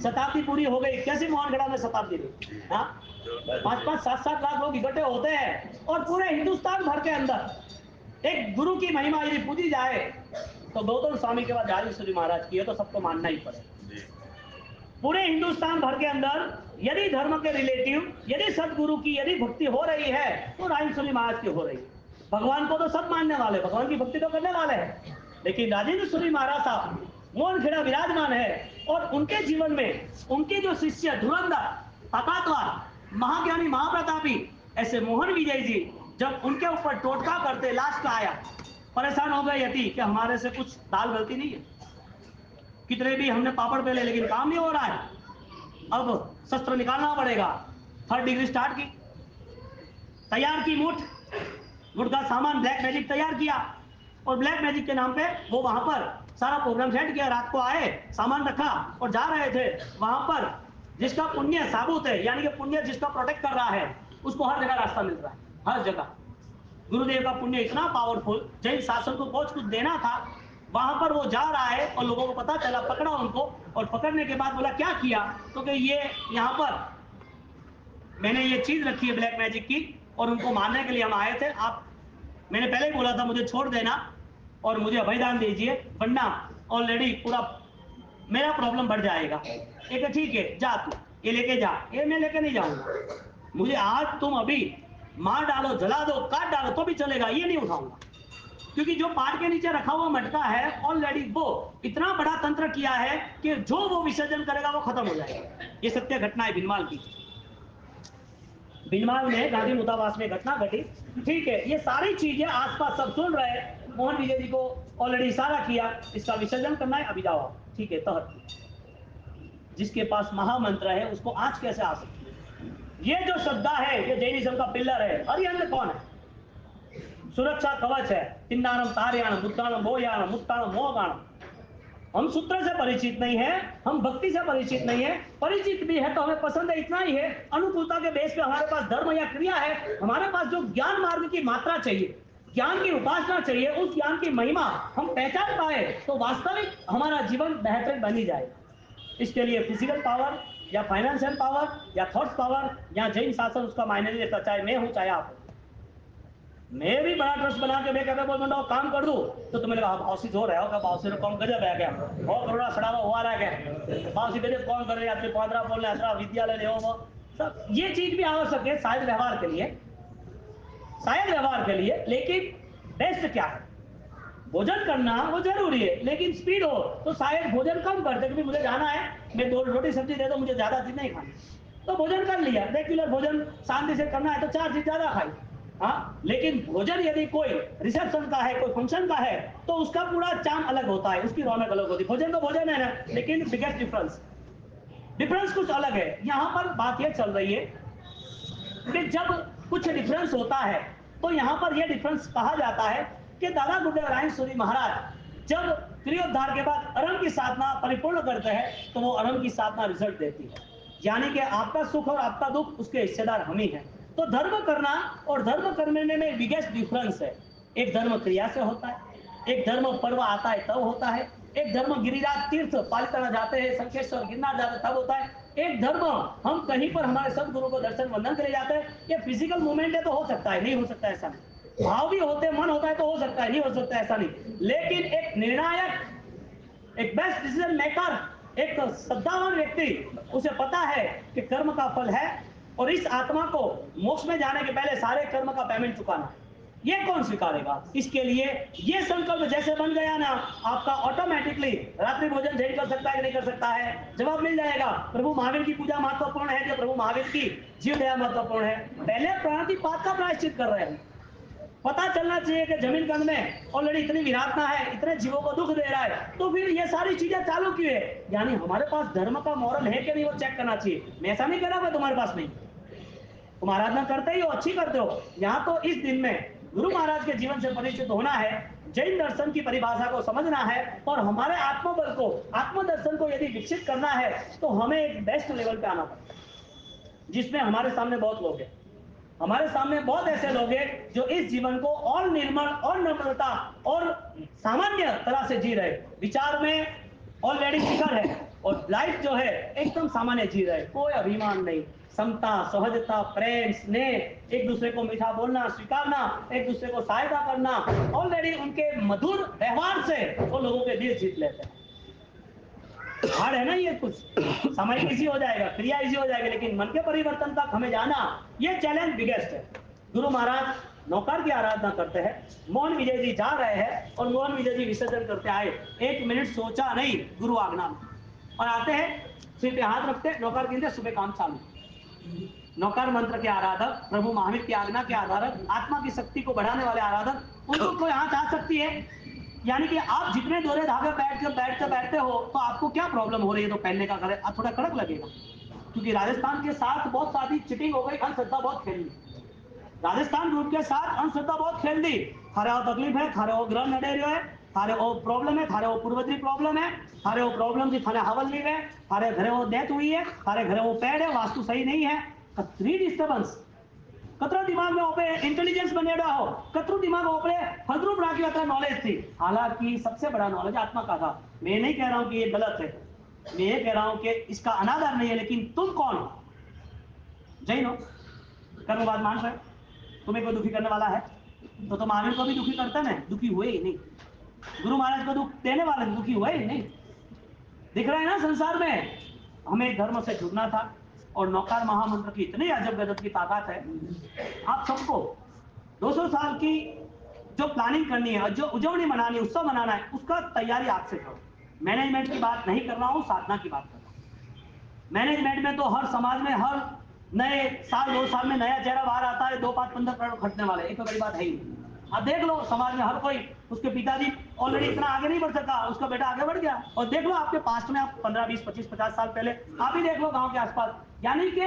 शताब्दी पूरी हो गई। कैसी मोहनगढ़ा में शताब्दी रही, 5-5, 7-7 लाख लोग इकट्ठे होते हैं, और पूरे हिंदुस्तान भर के अंदर एक गुरु की महिमा यदि पूजी जाए तो गौतम स्वामी के बाद राय सूरी महाराज की है, तो सबको मानना ही पड़ेगा। पूरे हिंदुस्तान भर के अंदर यदि धर्म के रिलेटिव, यदि सदगुरु की यदि भक्ति हो रही है तो राय सूरी महाराज की हो रही है। भगवान को तो सब मानने वाले, भगवान की भक्ति तो करने वाले हैं, लेकिन राजेंद्र सूरी महाराज साहब मोहनखेड़ा विराजमान है, और उनके जीवन में उनके जो शिष्य धुरंधर, ताकतवर, महाज्ञानी, महाप्रतापी ऐसे मोहन विजय जी जब उनके ऊपर टोटका करते, लास्ट आया, परेशान हो गए यति कि हमारे से कुछ दाल गलती नहीं है, कितने भी हमने पापड़ बेले लेकिन काम नहीं हो रहा है, अब शस्त्र निकालना पड़ेगा। 3rd डिग्री स्टार्ट की, तैयार की मुठ का सामान, ब्लैक मैजिक तैयार किया, और ब्लैक मैजिक के नाम पे वो वहां पर सारा प्रोग्राम सेट किया। रात को आए, सामान रखा और जा रहे थे वहां पर। जिसका पुण्य साबुत है, यानी कि पुण्य जिसका प्रोटेक्ट कर रहा है, उसको हर जगह रास्ता मिल रहा है, हर जगह। गुरुदेव का पुण्य इतना पावरफुल, जैन शासन को बहुत कुछ देना था, वहां पर वो जा रहा है और लोगों को पता चला, पकड़ा उनको, और पकड़ने के बाद बोला क्या किया, तो कि ये यहाँ पर मैंने ये चीज रखी है ब्लैक मैजिक की, और उनको मारने के लिए हम आए थे। आप, मैंने पहले ही बोला था मुझे छोड़ देना और मुझे अभयदान दीजिए, वरना ऑलरेडी पूरा मेरा प्रॉब्लम बढ़ जाएगा। एक ठीक है, जा तू ये लेके जा। ये मैं लेके नहीं जाऊंगा, मुझे आज तुम अभी मार डालो, जला दो, काट डालो तो भी चलेगा, ये नहीं उठाऊंगा, क्योंकि जो पार के नीचे रखा हुआ मटका है ऑलरेडी वो इतना बड़ा तंत्र किया है कि जो वो विसर्जन करेगा वो खत्म हो जाएगा। ये सत्य घटना है भिनमाल की। भिनमाल में गांधी दूतावास में घटना घटी, ठीक है। ये सारी चीजें आसपास सब सुन रहे हैं। मोहन विजय जी को ऑलरेडी इशारा किया, इसका विसर्जन करना है, अभी जाओ, ठीक है। तहत जिसके पास महामंत्र है उसको आज कैसे आ सकती है? ये जो श्रद्धा है, ये जैनिज्म का पिलर है। अरिहंत कौन है? सुरक्षा कवच है। तिन्नानम तार्याणम मुत्ताणम मोयाणम मुत्ताणम मोहगाणम। हम सूत्र से परिचित नहीं है, हम भक्ति से परिचित नहीं है, परिचित भी है तो हमें पसंद है, इतना ही है। अनुकूलता के बेस पे हमारे पास धर्म या क्रिया है, हमारे पास जो ज्ञान मार्ग की मात्रा चाहिए, ज्ञान की उपासना चाहिए, उस ज्ञान की महिमा हम पहचान पाए तो वास्तविक हमारा जीवन बेहतर बनी जाएगा। इसके लिए फिजिकल पावर या फाइनेंशियल पावर या थॉट्स पावर या जैन शासन उसका मायने नहीं देता, चाहे मैं हूं चाहे आप हो। मैं भी बड़ा ट्रस्ट बना के मैं कहता बोल काम कर दूं तो तुम्हें लगा बाउसी जो रहा होगा, बाउसी ने कौन गजब है क्या, और करोड़ा सड़ावा हुआ रहा क्या, बाउसी गजब कौन कर रहे हैं, अपने पादरा बोलने ऐसा विद्यालय ले वो सब। ये चीज भी आवश्यक है शायद व्यवहार के लिए, शायद व्यवहार के लिए, लेकिन बेस्ट क्या है? भोजन करना वो जरूरी है, लेकिन स्पीड हो तो शायद भोजन कम कर दे, क्योंकि मुझे जाना है, मैं 2 रोटी सब्जी दे दो, मुझे ज्यादा चीज नहीं खानी, तो भोजन कर लिया। रेगुलर भोजन शांति से करना है तो 4 चीज ज्यादा खाई। हाँ, लेकिन भोजन यदि कोई रिसेप्शन का है, कोई फंक्शन का है, तो उसका पूरा चाम अलग होता है, उसकी रौनक अलग होती है। भोजन तो भोजन है ना, लेकिन बिगेस्ट डिफरेंस कुछ अलग है। यहाँ पर बात यह चल रही है कि जब कुछ डिफरेंस होता है तो यहाँ पर यह डिफरेंस कहा जाता है कि दादा गुरुदेव रायन सूरी महाराज जब क्रियोद्धार के बाद अरम की साधना परिपूर्ण करते हैं तो वो अरम की साधना रिजल्ट देती है, यानी कि आपका सुख और आपका दुख उसके हिस्सेदार हम ही हैं। तो धर्म करना और धर्म करने में बिगेस्ट डिफरेंस है। एक धर्म क्रिया से होता है, एक धर्म पर्व आता है तब होता है, एक धर्म गिरिराज तीर्थ पालिताना जाते हैं, संकेश्वर गिरनार जाते तब होता है, एक धर्म हम कहीं पर हमारे सदगुरु को दर्शन वंदन के लिए जाते हैं। ये फिजिकल मूवमेंट है तो हो सकता है, नहीं हो सकता ऐसा नहीं। भाव भी होते, मन होता है तो हो सकता है, नहीं हो सकता ऐसा नहीं। लेकिन एक निर्णायक, एक बेस्ट डिसीजन मेकर, एक श्रद्धावान व्यक्ति, उसे पता है कि कर्म का फल है और इस आत्मा को मोक्ष में जाने के पहले सारे कर्म का पेमेंट चुकाना है। ये कौन स्वीकारेगा? इसके लिए ये संकल्प जैसे बन गया ना, आपका ऑटोमेटिकली रात्रि भोजन जैन कर सकता है कि नहीं कर सकता है, जवाब मिल जाएगा। प्रभु महावीर की पूजा महत्वपूर्ण है कि प्रभु महावीर की जीव दया महत्वपूर्ण है? पहले प्राणातिपात का प्रायश्चित कर रहे हैं। पता चलना चाहिए कि जमीन कंद में ऑलरेडी इतनी विराटता है, इतने जीवों को दुख दे रहा है, तो फिर ये सारी चीजें चालू क्यों है? यानी हमारे पास धर्म का मॉरल है कि नहीं, वो चेक करना चाहिए। मैं ऐसा नहीं कह रहा मैं तुम्हारे पास नहीं, तुम आराधना करते ही हो, अच्छी करते हो। यहाँ तो इस दिन में गुरु महाराज के जीवन से परिचित होना है, जैन दर्शन की परिभाषा को समझना है, और हमारे आत्मबल को, आत्मदर्शन को यदि विकसित करना है तो हमें एक बेस्ट लेवल पे आना पड़ेगा, जिसमें हमारे सामने बहुत लोग हैं। हमारे सामने बहुत ऐसे लोग हैं जो इस जीवन को और निर्मल और नम्रता और सामान्य तरह से जी रहे, विचार में ऑलरेडी शिखर है, और लाइफ जो है एकदम सामान्य जी रहे, कोई अभिमान नहीं, समता, सहजता, प्रेम, स्नेह, एक दूसरे को मीठा बोलना, स्वीकारना, एक दूसरे को सहायता करना, ऑलरेडी उनके मधुर व्यवहार से वो लोगों के दिल जीत लेते हैं। हार्ड है ना ये, कुछ समय इजी हो जाएगा, क्रिया इजी हो जाएगी, लेकिन मन के परिवर्तन तक हमें जाना, ये चैलेंज बिगेस्ट है। गुरु महाराज नौकर की आराधना करते हैं। मोहन विजय जी जा रहे हैं और मोहन विजय जी विसर्जन करते आए, 1 मिनट सोचा नहीं, गुरु आज्ञा में, और आते हैं सिर पे हाथ रखते, नौकर गिनते, सुबह काम चालू। नौकर मंत्र के आराधक, प्रभु महावीर की आज्ञा के आधारक, आत्मा की शक्ति को बढ़ाने वाले आराधक, उनको कोई हाथ आ सकती है? यानी कि आप जितने दोहरे धागे बैठते हो तो आपको क्या प्रॉब्लम हो रही है? तो पहनने का करे थोड़ा कड़क लगेगा, क्योंकि राजस्थान के साथ बहुत सारी चीटिंग हो गई, अंधश्रद्धा बहुत खेल ली। राजस्थान ग्रुप के साथ अंधश्रद्धा बहुत खेल दी। थारे वो तकलीफ है, थारे वो ग्रह नडे रहो है, थारे वो प्रॉब्लम है, थारे वो पूर्वजी प्रॉब्लम है, थारे वो प्रॉब्लम थी, थारे हवल लीव है, थारे घरे वो डेथ हुई है, थारे घरे वो पेड़ है, वास्तु सही नहीं है, कतरी डिस्टर्बेंस, कतरा दिमाग में ओपे इंटेलिजेंस बनेड़ा हो, कतरू दिमाग ओपे फलद्रूप राखी अത്ര नॉलेज थी। हालांकि सबसे बड़ा नॉलेज आत्मा का था। मैं नहीं कह रहा हूं कि ये गलत है, मैं ये कह रहा हूं कि इसका अनादर नहीं है, लेकिन तुम कौन हो? जैन हो, कर्मवाद मान रहे, तुम्हें कोई दुखी करने वाला है तो महावीर को भी दुखी करते ना, दुखी हुए ही नहीं। गुरु महाराज को दुख देने वाले दुखी हुए ही नहीं। दिख रहा है ना संसार में, हमें धर्म से जुड़ना था। और नौकार महामंत्र की इतनी अजब गजब की ताकत है, आप सबको 200 साल की जो प्लानिंग करनी है, जो उजवनी मनानी है, उत्सव मनाना है, उसका तैयारी आज से करो। मैनेजमेंट की बात नहीं कर रहा हूं, साधना की बात कर रहा हूं। मैनेजमेंट में तो हर समाज में हर नए साल 2 साल में नया चेहरा बाहर आता है, 2 5 15 करोड़ खटने वाले, एक तो बड़ी बात है ही। अब देख लो समाज में हर कोई, उसके पिताजी ऑलरेडी इतना आगे नहीं बढ़ सका, उसका बेटा आगे बढ़ गया। और देख लो आपके पास्ट में, आप 15 20 25 50 साल पहले आप ही देख लो गांव के आसपास। यानी कि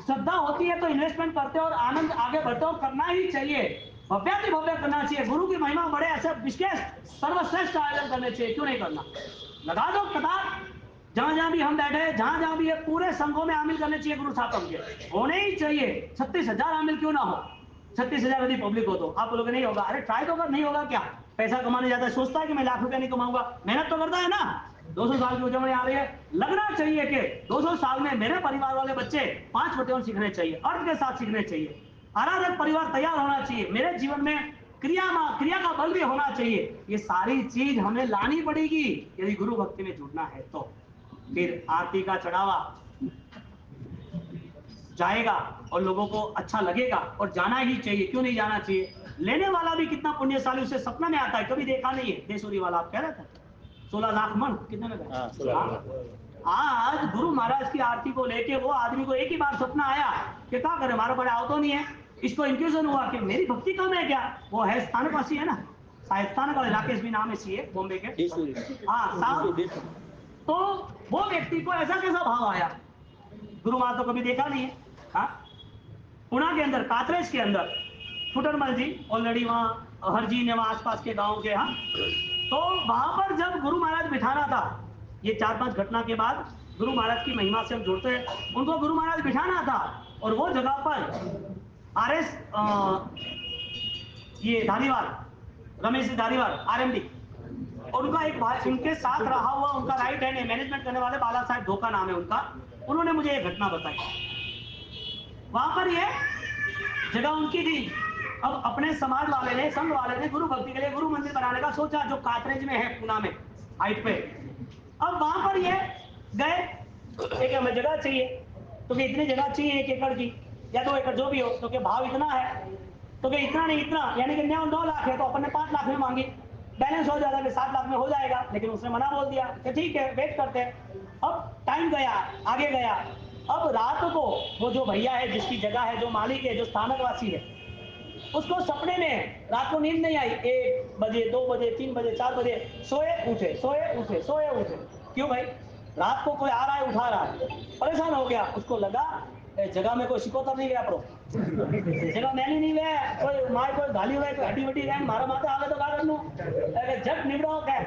श्रद्धा होती है तो इन्वेस्टमेंट करते हो और आनंद आगे बढ़ते हो, करना ही चाहिए, भव्याति भव्य करना चाहिए। गुरु की महिमा बड़े ऐसे विशेष सर्वश्रेष्ठ आयोजन करने चाहिए, क्यों नहीं करना? लगा दो कतार, जहां जहां भी हम बैठे, जहां जहां भी ये पूरे संघों में आमिल करने चाहिए, गुरु साहब के होने ही चाहिए। 36,000 आमिल क्यों ना हो, 36,000 यदि पब्लिक हो तो आप बोलोगे नहीं होगा, अरे ट्राई तो कर, नहीं होगा क्या? पैसा कमाने जाता है, सोचता है कि मैं लाख रुपया नहीं कमाऊंगा, मेहनत तो करता है ना। 200 साल की उजवनी आ रही है, लगना चाहिए कि 200 साल में मेरे परिवार वाले बच्चे 5 वचन सीखने चाहिए, अर्थ के साथ सीखने चाहिए, आराधक परिवार तैयार होना चाहिए, मेरे जीवन में क्रिया का बल भी होना चाहिए। ये सारी चीज हमें लानी पड़ेगी यदि गुरु भक्ति में जुड़ना है तो। फिर आरती का चढ़ावा जाएगा और लोगों को अच्छा लगेगा और जाना ही चाहिए, क्यों नहीं जाना चाहिए? लेने वाला भी कितना पुण्यशाली, उसे सपना में आता है, कभी देखा नहीं है। देसूरी वाला आप कह रहे थे 16 लाख मन कितने में गए? आज गुरु महाराज की आरती को लेके वो आदमी को एक ही बार सपना आया कि क्या करे, हमारा बड़ा आओ तो नहीं है। इसको इंक्यूजन हुआ कि मेरी भक्ति कम है क्या? वो है स्थानकवासी है ना, शायद स्थानक वाले, राकेश भी नाम है, सीए बॉम्बे के। हाँ साहब, तो वो व्यक्ति को ऐसा कैसा भाव आया? गुरु महाराज तो कभी देखा नहीं है। हाँ, पुणे के अंदर, कातरेज के अंदर, फुटरमल जी ऑलरेडी वहां हरजी ने वहां आसपास के गांव के, हाँ, तो वहां पर जब गुरु महाराज बिठाना था, ये 4-5 घटना के बाद गुरु महाराज की महिमा से हम जुड़ते हैं, उनको गुरु महाराज बिठाना था और वो जगह पर आरएस ये धारीवाल, रमेश धारीवाल आरएमडी, और उनका एक भाई उनके साथ रहा हुआ, उनका राइट हैंड मैनेजमेंट करने वाले बाला साहब धोखा नाम है उनका, उन्होंने मुझे एक घटना बताई। वहां पर ये जगह उनकी थी। अब अपने समाज वाले ने, संघ वाले ने गुरु भक्ति के लिए गुरु मंदिर बनाने का सोचा, जो कातरेज में है, पूना में हाइट पे। अब वहां पर ये गए, एक हमें जगह चाहिए, तो कि इतनी जगह चाहिए 1 एकड़ की या 2 एकड़ जो भी हो, तो कि भाव इतना है, तो कि इतना नहीं इतना, यानी कि 9 लाख है तो अपन ने 5 लाख में मांगी, बैलेंस हो जाएगा कि 7 लाख में हो जाएगा, लेकिन उसने मना बोल दिया कि ठीक है वेट करते हैं। अब टाइम गया, आगे गया। अब रात को वो जो भैया है, जिसकी जगह है, जो मालिक है, जो स्थानकवासी है, उसको सपने में रात को नींद नहीं आई, 1 बजे 2 बजे 3 बजे 4 बजे सोए उठे, सोए उठे, सोए उठे। क्यों भाई? रात को कोई आ रहा है, उठा रहा है, परेशान हो गया। उसको लगा जगह में कोई सिकोतर नहीं गया, प्रो जगह मैंने नहीं गया, कोई मार कोई गाली हुआ, कोई हड्डी वड्डी रहे मारा माता आवे तो का कर लूं, झट निबड़ो क्या।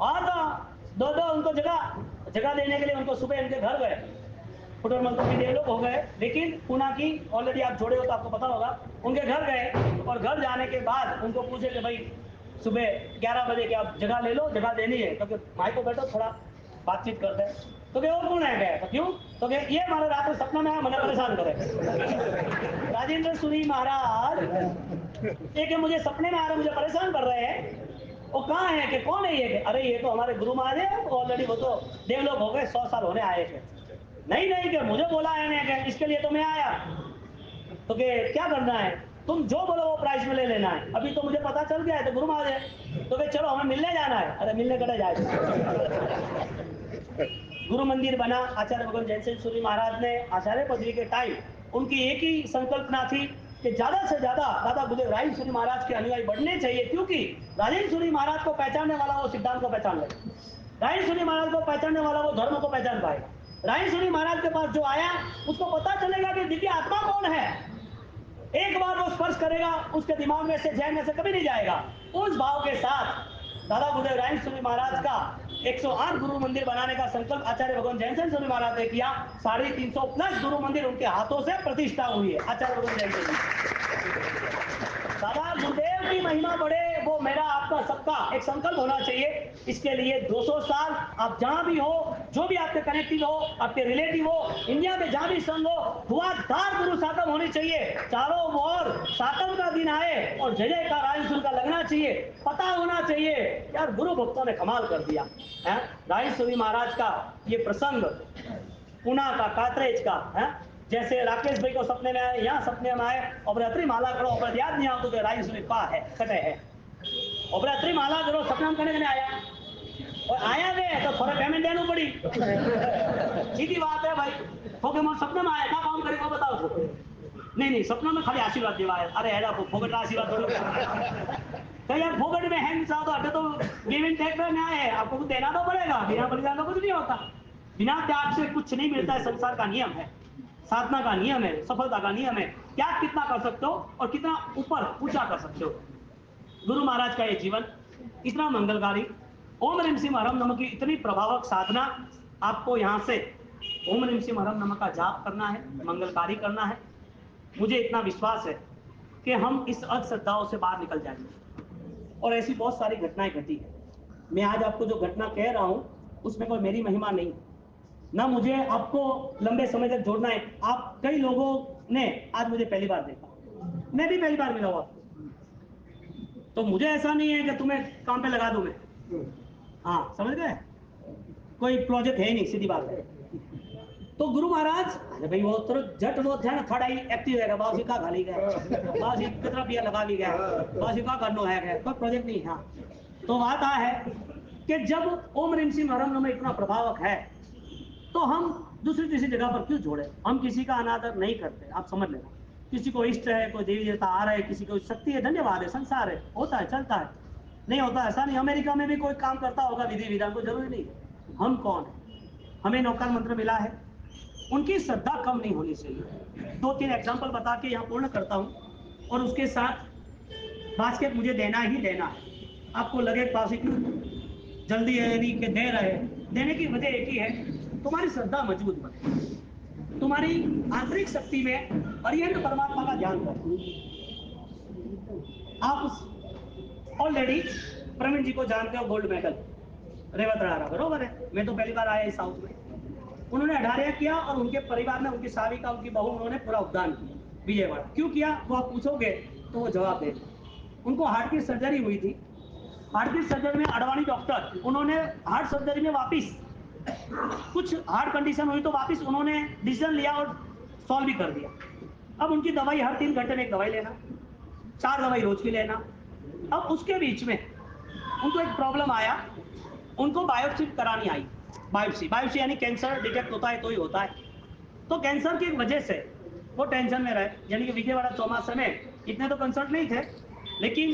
और तो दो उनको जगह देने के लिए उनको सुबह उनके घर गए, फुटर मंत्र भी दे लोग हो गए, लेकिन पुणे की ऑलरेडी आप जोड़े हो तो आपको पता होगा। उनके घर गए और घर जाने के बाद उनको पूछे कि भाई सुबह 11 बजे के आप जगह ले लो, जगह देनी है, क्योंकि भाई को बैठो थोड़ा बातचीत करते हैं। तो क्या और कौन है गए? तो क्यों? तो क्या ये हमारे रात में सपना में आया, मैंने परेशान करे राजेंद्र सूरी महाराज एक मुझे सपने में आ रहे, मुझे परेशान कर रहे हैं। वो कहाँ है कि कौन है ये? अरे ये तो हमारे गुरु महाराज है, ऑलरेडी वो तो देवलोक हो गए, 100 साल होने आए थे। नहीं नहीं, क्या मुझे बोला है ने, इसके लिए तो मैं आया। तो क्या करना है? तुम जो बोलो वो प्राइस में ले लेना है। अभी तो मुझे पता चल गया है, तो गुरु महाराज है तो फिर चलो हमें मिलने जाना है। अरे मिलने कटे जाए। गुरु मंदिर बना। आचार्य भगवान जयसेन सूरी महाराज ने आचार्य पदवी के टाइम उनकी एक ही संकल्पना थी कि ज्यादा से ज्यादा दादा गुरुदेव राजेंद्र सूरी महाराज के अनुयायी बढ़ने चाहिए, क्योंकि राजेंद्र सूरी महाराज को पहचानने वाला वो सिद्धांत को पहचान लेगा, राजेंद्र सूरी महाराज को पहचानने वाला वो धर्म को पहचान पाएगा। राजेंद्र सूरी महाराज के पास जो आया उसको पता चलेगा कि दिव्य आत्मा कौन है। एक बार वो स्पर्श करेगा उसके दिमाग में से, जहन में से कभी नहीं जाएगा। उस भाव के साथ दादा गुरुदेव राजेंद्र सूरी महाराज का 108 गुरु मंदिर बनाने का संकल्प आचार्य भगवान जयसेन सूरी महाराज ने किया। 350 प्लस गुरु मंदिर उनके हाथों से प्रतिष्ठा हुई है। आचार्य भगवान जयसेन दादा गुरुदेव की महिमा बढ़े, वो मेरा आपका सबका एक संकल्प होना चाहिए। इसके लिए 200 साल आप जहां भी हो, जो भी आपके कनेक्टिव हो, आपके रिलेटिव हो, इंडिया में जहां भी संग हो, धुआंधार गुरु सातम होनी चाहिए। चारों ओर सातम का दिन आए और जय जय का राजसूर का लगना चाहिए। पता होना चाहिए यार गुरु भक्तों ने कमाल कर दिया है। राजेश्वरी महाराज का ये प्रसंग पुणे का, कातरेज का है, जैसे राकेश भाई को सपने में आए, यहाँ सपने में आए अबरात्री माला करो, अबर याद नहीं आओ तो राजेश्वरी पा है कटे है अबरात्री माला करो, सपना में करने आया और आया वे तो थोड़ा पेमेंट देना पड़ी। सीधी बात है भाई। फोके मोर सपने में आया क्या काम करेगा बताओ तो। नहीं सपना में खाली आशीर्वाद देवा है। अरे हेरा फोकट आशीर्वाद थोड़ी तो यार फोकट में है चाहो तो अटे तो पेमेंट टैक्स में आए, आपको कुछ देना तो पड़ेगा, बिना बलिदान तो कुछ नहीं होता। बिना त्याग से कुछ नहीं मिलता है, संसार का नियम है, साधना का नियम है, सफलता का नियम है। त्याग कितना कर सकते हो और कितना ऊपर ऊंचा कर सकते हो। गुरु महाराज का ये जीवन इतना मंगलकारी, ओम ह्रीम सिंह हरम नमः की इतनी प्रभावक साधना, आपको यहाँ से ओम ह्रीम सिंह हरम नमः का जाप करना है, मंगलकारी करना है। मुझे इतना विश्वास है कि हम इस अंधश्रद्धाओं से बाहर निकल जाएंगे। और ऐसी बहुत सारी घटनाएं घटी है। मैं आज आपको जो घटना कह रहा हूं उसमें कोई मेरी महिमा नहीं, ना मुझे आपको लंबे समय तक जोड़ना है। आप कई लोगों ने आज मुझे पहली बार देखा, मैं भी पहली बार मिला हूं आपको, तो मुझे ऐसा नहीं है कि तुम्हें काम पे लगा दूं मैं। हाँ समझ गए, कोई प्रोजेक्ट है नहीं, सीधी बात है। तो गुरु महाराज अरे भाई वो तो जट वो ध्यान खड़ा ही एक्टिव है, बासी का खाली गया, बासी कितना पिया लगा भी गया, बासी का करनो है, कोई प्रोजेक्ट नहीं। हाँ तो बात आ है कि जब ओम ह्रीम सिंह हरम नमः इतना प्रभावक है तो हम दूसरी तीसरी जगह पर क्यों जोड़े। हम किसी का अनादर नहीं करते, आप समझ लेना। किसी को इष्ट है, कोई देवी देवता आ रहा है, किसी को शक्ति है, धन्यवाद है, संसार है, होता है चलता है, नहीं होता ऐसा नहीं। अमेरिका में भी कोई काम करता होगा विधि विधान को, जरूरी नहीं है। हम कौन है, हमें नौकार मंत्र मिला है, उनकी श्रद्धा कम नहीं होनी चाहिए। 2-3 एग्जाम्पल बता के यहाँ पूर्ण करता हूँ और उसके साथ बास्केट मुझे देना ही देना है। आपको लगे पास क्यों जल्दी है नहीं कि दे रहे, देने की वजह एक ही है, तुम्हारी श्रद्धा मजबूत बने, तुम्हारी आंतरिक शक्ति में अरिहंत परमात्मा का ध्यान करो। आप ऑलरेडी प्रवीण जी को जानते हो, गोल्ड मेडल रेवत राणा, बरोबर है। मैं तो पहली बार आया इस साउथ में, उन्होंने 18 किया और उनके परिवार ने, उनकी साविका, उनकी बहू, उन्होंने पूरा उद्यान किया विजयवाड़ा। क्यों किया वो आप पूछोगे तो वो जवाब दे। उनको हार्ट की सर्जरी हुई थी, हार्ट की सर्जरी में अडवाणी डॉक्टर, उन्होंने हार्ट सर्जरी में वापिस कुछ हार्ट कंडीशन हुई तो वापिस उन्होंने डिसीजन लिया और सॉल्व भी कर दिया। अब उनकी दवाई हर 3 घंटे में एक दवाई लेना, 4 दवाई रोज की लेना। अब उसके बीच में उनको एक प्रॉब्लम आया, उनको बायोप्सी करानी आई। बायोप्सी यानी कैंसर डिटेक्ट होता है तो ही होता है। तो कैंसर की वजह से वो टेंशन में रहे, यानी कि विजयवाड़ा चौमासा में इतने तो कंसर्ट नहीं थे, लेकिन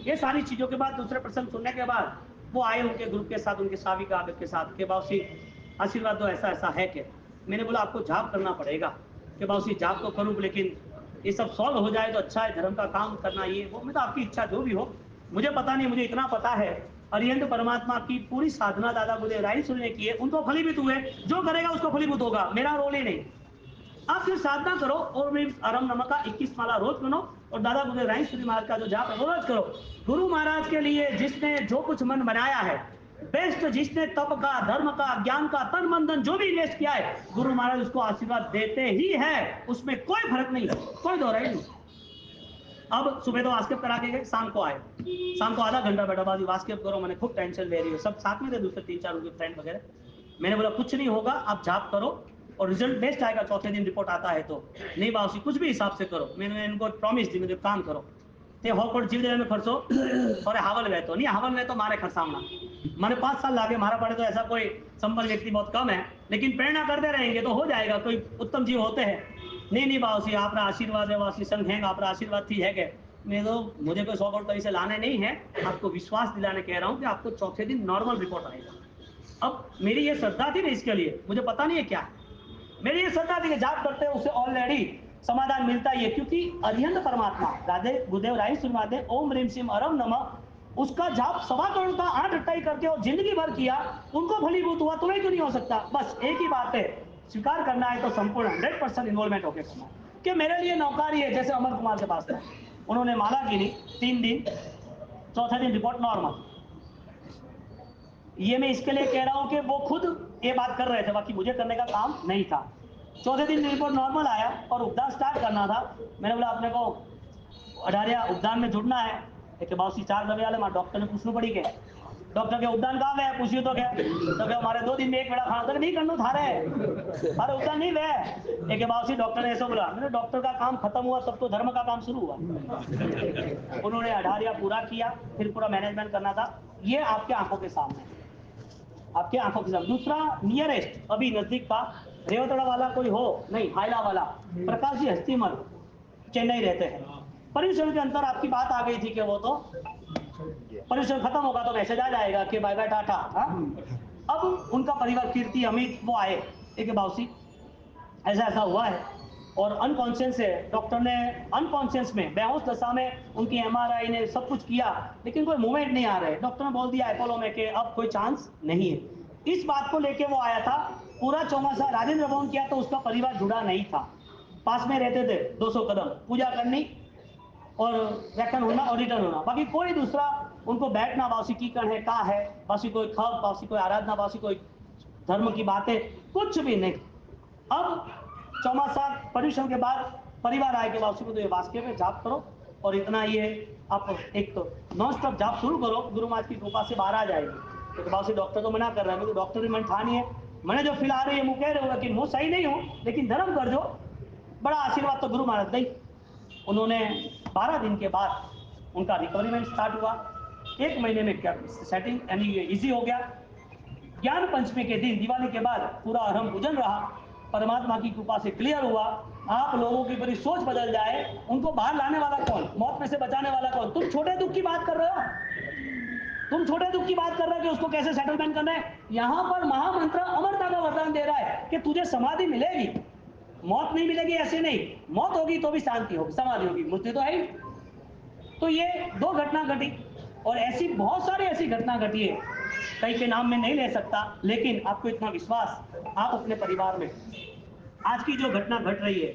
ये सारी चीजों के बाद, दूसरे प्रसंग सुनने के बाद वो आए उनके ग्रुप के साथ, उनके साविका के साथ के बाबूसी आशीर्वाद दो, ऐसा ऐसा है कि मैंने बोला आपको जाप करना पड़ेगा कि बाबूसी जाप तो करूँ, लेकिन ये सब सॉल्व हो जाए तो अच्छा है, धर्म का काम करना ये वो, मैं तो आपकी इच्छा जो भी हो। मुझे पता नहीं, मुझे इतना पता है अरिहंत परमात्मा की पूरी साधना दादा गुरुदेव राजेश्वरी ने की है, उनको फलीभूत हुए, जो करेगा उसको फलीभूत होगा, मेरा रोल ही नहीं। आप फिर साधना करो और मैं आरम नमक का 21 माला रोज सुनो और दादा गुरुदेव राजेश्वरी महाराज का जो जाप है वो रोज करो। गुरु महाराज के लिए जिसने जो कुछ मन बनाया है, बेस्ट, जिसने तप का, धर्म का, ज्ञान का, तन मन धन जो भी इन्वेस्ट किया है, गुरु महाराज उसको आशीर्वाद देते ही है, उसमें कोई फर्क नहीं, कोई दोहराई नहीं। अब सुबह तो वास्केप करा के गए, शाम को आए, शाम को आधा घंटा बैठा बाजी वास्केप करो, मैंने खूब टेंशन ले रही है, सब साथ में थे दूसरे 3-4 उनके फ्रेंड वगैरह। मैंने बोला कुछ नहीं होगा, आप जाप करो और रिजल्ट बेस्ट आएगा, चौथे दिन रिपोर्ट आता है तो। नहीं बाबूजी कुछ भी हिसाब से करो, मैंने इनको प्रॉमिस दी, मुझे काम करो ते हो पर जीव देवे में खर्चो थोड़े हावल वे तो नहीं, हावल वे तो मारे खर्चावना मारे 5 साल लागे मारा पड़े तो ऐसा कोई संबल व्यक्ति बहुत कम है, लेकिन प्रेरणा करते रहेंगे तो हो जाएगा, कोई उत्तम जीव होते हैं। नहीं नहीं बाबूजी आपका आशीर्वाद है, वासी संग है आपका आशीर्वाद थी है के मैं तो मुझे कोई 100 करोड़ पैसे लाने नहीं है, आपको विश्वास दिलाने कह रहा हूँ कि आपको चौथे दिन नॉर्मल रिपोर्ट आएगा। अब मेरी ये श्रद्धा थी ना इसके लिए, मुझे पता नहीं है क्या मेरी ये श्रद्धा थी कि जाप करते हैं उससे ऑलरेडी समाधान मिलता ही है, क्योंकि अध्यंत परमात्मा राधे गुरुदेव राय सुनवाते ओम ह्रीम सिम अरम नमः उसका जाप 1.25 करोड़ का 8 अट्टाई करके और जिंदगी भर किया, उनको फलीभूत हुआ, तुम्हें क्यों नहीं हो सकता? बस एक ही बात है, स्वीकार करना है तो संपूर्ण 100% इन्वॉल्वमेंट होकर करना है। कि मेरे लिए नौकारी है, जैसे अमर कुमार के पास था, उन्होंने माला गिनी 3 दिन, चौथे दिन रिपोर्ट नॉर्मल। ये मैं इसके लिए कह रहा हूं कि वो खुद ये बात कर रहे थे, बाकी मुझे करने का काम नहीं था। चौथे दिन रिपोर्ट नॉर्मल आया और उपदान स्टार्ट करना था। मैंने बोला अपने को अडारिया उपदान में जुड़ना है, एक बाउसी 4 दबे वाले मां डॉक्टर ने पूछना पड़ी के डॉक्टर के उपदान कहाँ गए, पूछिए तो क्या तो क्या हमारे 2 दिन में 1 बेड़ा खाना तक नहीं करना था रहे अरे उपदान नहीं गए एक बाउसी डॉक्टर ने ऐसा बोला। मैंने डॉक्टर का काम खत्म हुआ तब तो धर्म का काम शुरू हुआ। उन्होंने अडारिया पूरा किया, फिर पूरा मैनेजमेंट करना था। ये आपके आंखों के सामने, आपके आंखों के सामने। दूसरा नियरेस्ट अभी नजदीक का रेवतड़ा वाला कोई हो नहीं, हाइला वाला प्रकाश जी हस्तीमल चेन्नई रहते हैं। पर्यूषण के अंतर आपकी बात आ गई थी कि वो तो पर्यूषण खत्म होगा तो मैसेज आ जाएगा कि बाय बाय टाटा। अब उनका परिवार कीर्ति अमित वो आए एक बाउसी ऐसा ऐसा हुआ है और अनकॉन्शियस है, डॉक्टर ने अनकॉन्शियस में बेहोश दशा में उनकी एमआरआई ने सब कुछ किया लेकिन कोई मूवमेंट नहीं आ रहा है। डॉक्टर ने बोल दिया अपोलो में कि अब कोई चांस नहीं है। इस बात को लेके वो आया था, पूरा चौमासा राजेंद्र भवन किया तो उसका परिवार जुड़ा नहीं था, पास में रहते थे 200 कदम, पूजा करनी और व्याख्यान होना और रिटर्न होना, बाकी कोई दूसरा उनको बैठना बासी की कण है कहाँ है बासी कोई खब बासी कोई आराधना बासी कोई धर्म की बातें कुछ भी नहीं। अब चौमासा पर्यूषण के बाद परिवार आए के वापसी को तो ये वास्के में जाप करो और इतना ये आप एक तो नॉन स्टॉप जाप शुरू करो, गुरु महाराज की कृपा से बाहर आ जाएगी। तो बासी डॉक्टर तो मना कर रहा है, मुझे डॉक्टर भी मन ठा नहीं है, मैंने जो फिलहाल रही है मुँह कह रहे हो लेकिन मुँह सही नहीं हूँ, लेकिन धर्म कर दो, बड़ा आशीर्वाद तो गुरु महाराज नहीं। उन्होंने 12 दिन के बाद उनका रिकवरीमेंट स्टार्ट हुआ, 1 महीने में क्या सेटिंग यानी इजी हो गया। ज्ञान पंचमी के दिन दिवाली के बाद पूरा आरंभ पूजन रहा, परमात्मा की कृपा से क्लियर हुआ। आप लोगों की पूरी सोच बदल जाए, उनको बाहर लाने वाला कौन, मौत में से बचाने वाला कौन? तुम छोटे दुख की बात कर रहे हो, तुम छोटे दुख की बात कर रहे हो कि उसको कैसे सेटलमेंट करना है। यहां पर महामंत्र अमरता का वरदान दे रहा है कि तुझे समाधि मिलेगी, मौत नहीं मिलेगी ऐसे नहीं, मौत होगी तो भी शांति होगी, समाधि होगी, मृत्यु तो है ही। तो ये 2 घटना घटी और ऐसी बहुत सारी ऐसी घटना घटी है, कई के नाम में नहीं ले सकता, लेकिन आपको इतना विश्वास, आप अपने परिवार में आज की जो घटना घट रही है,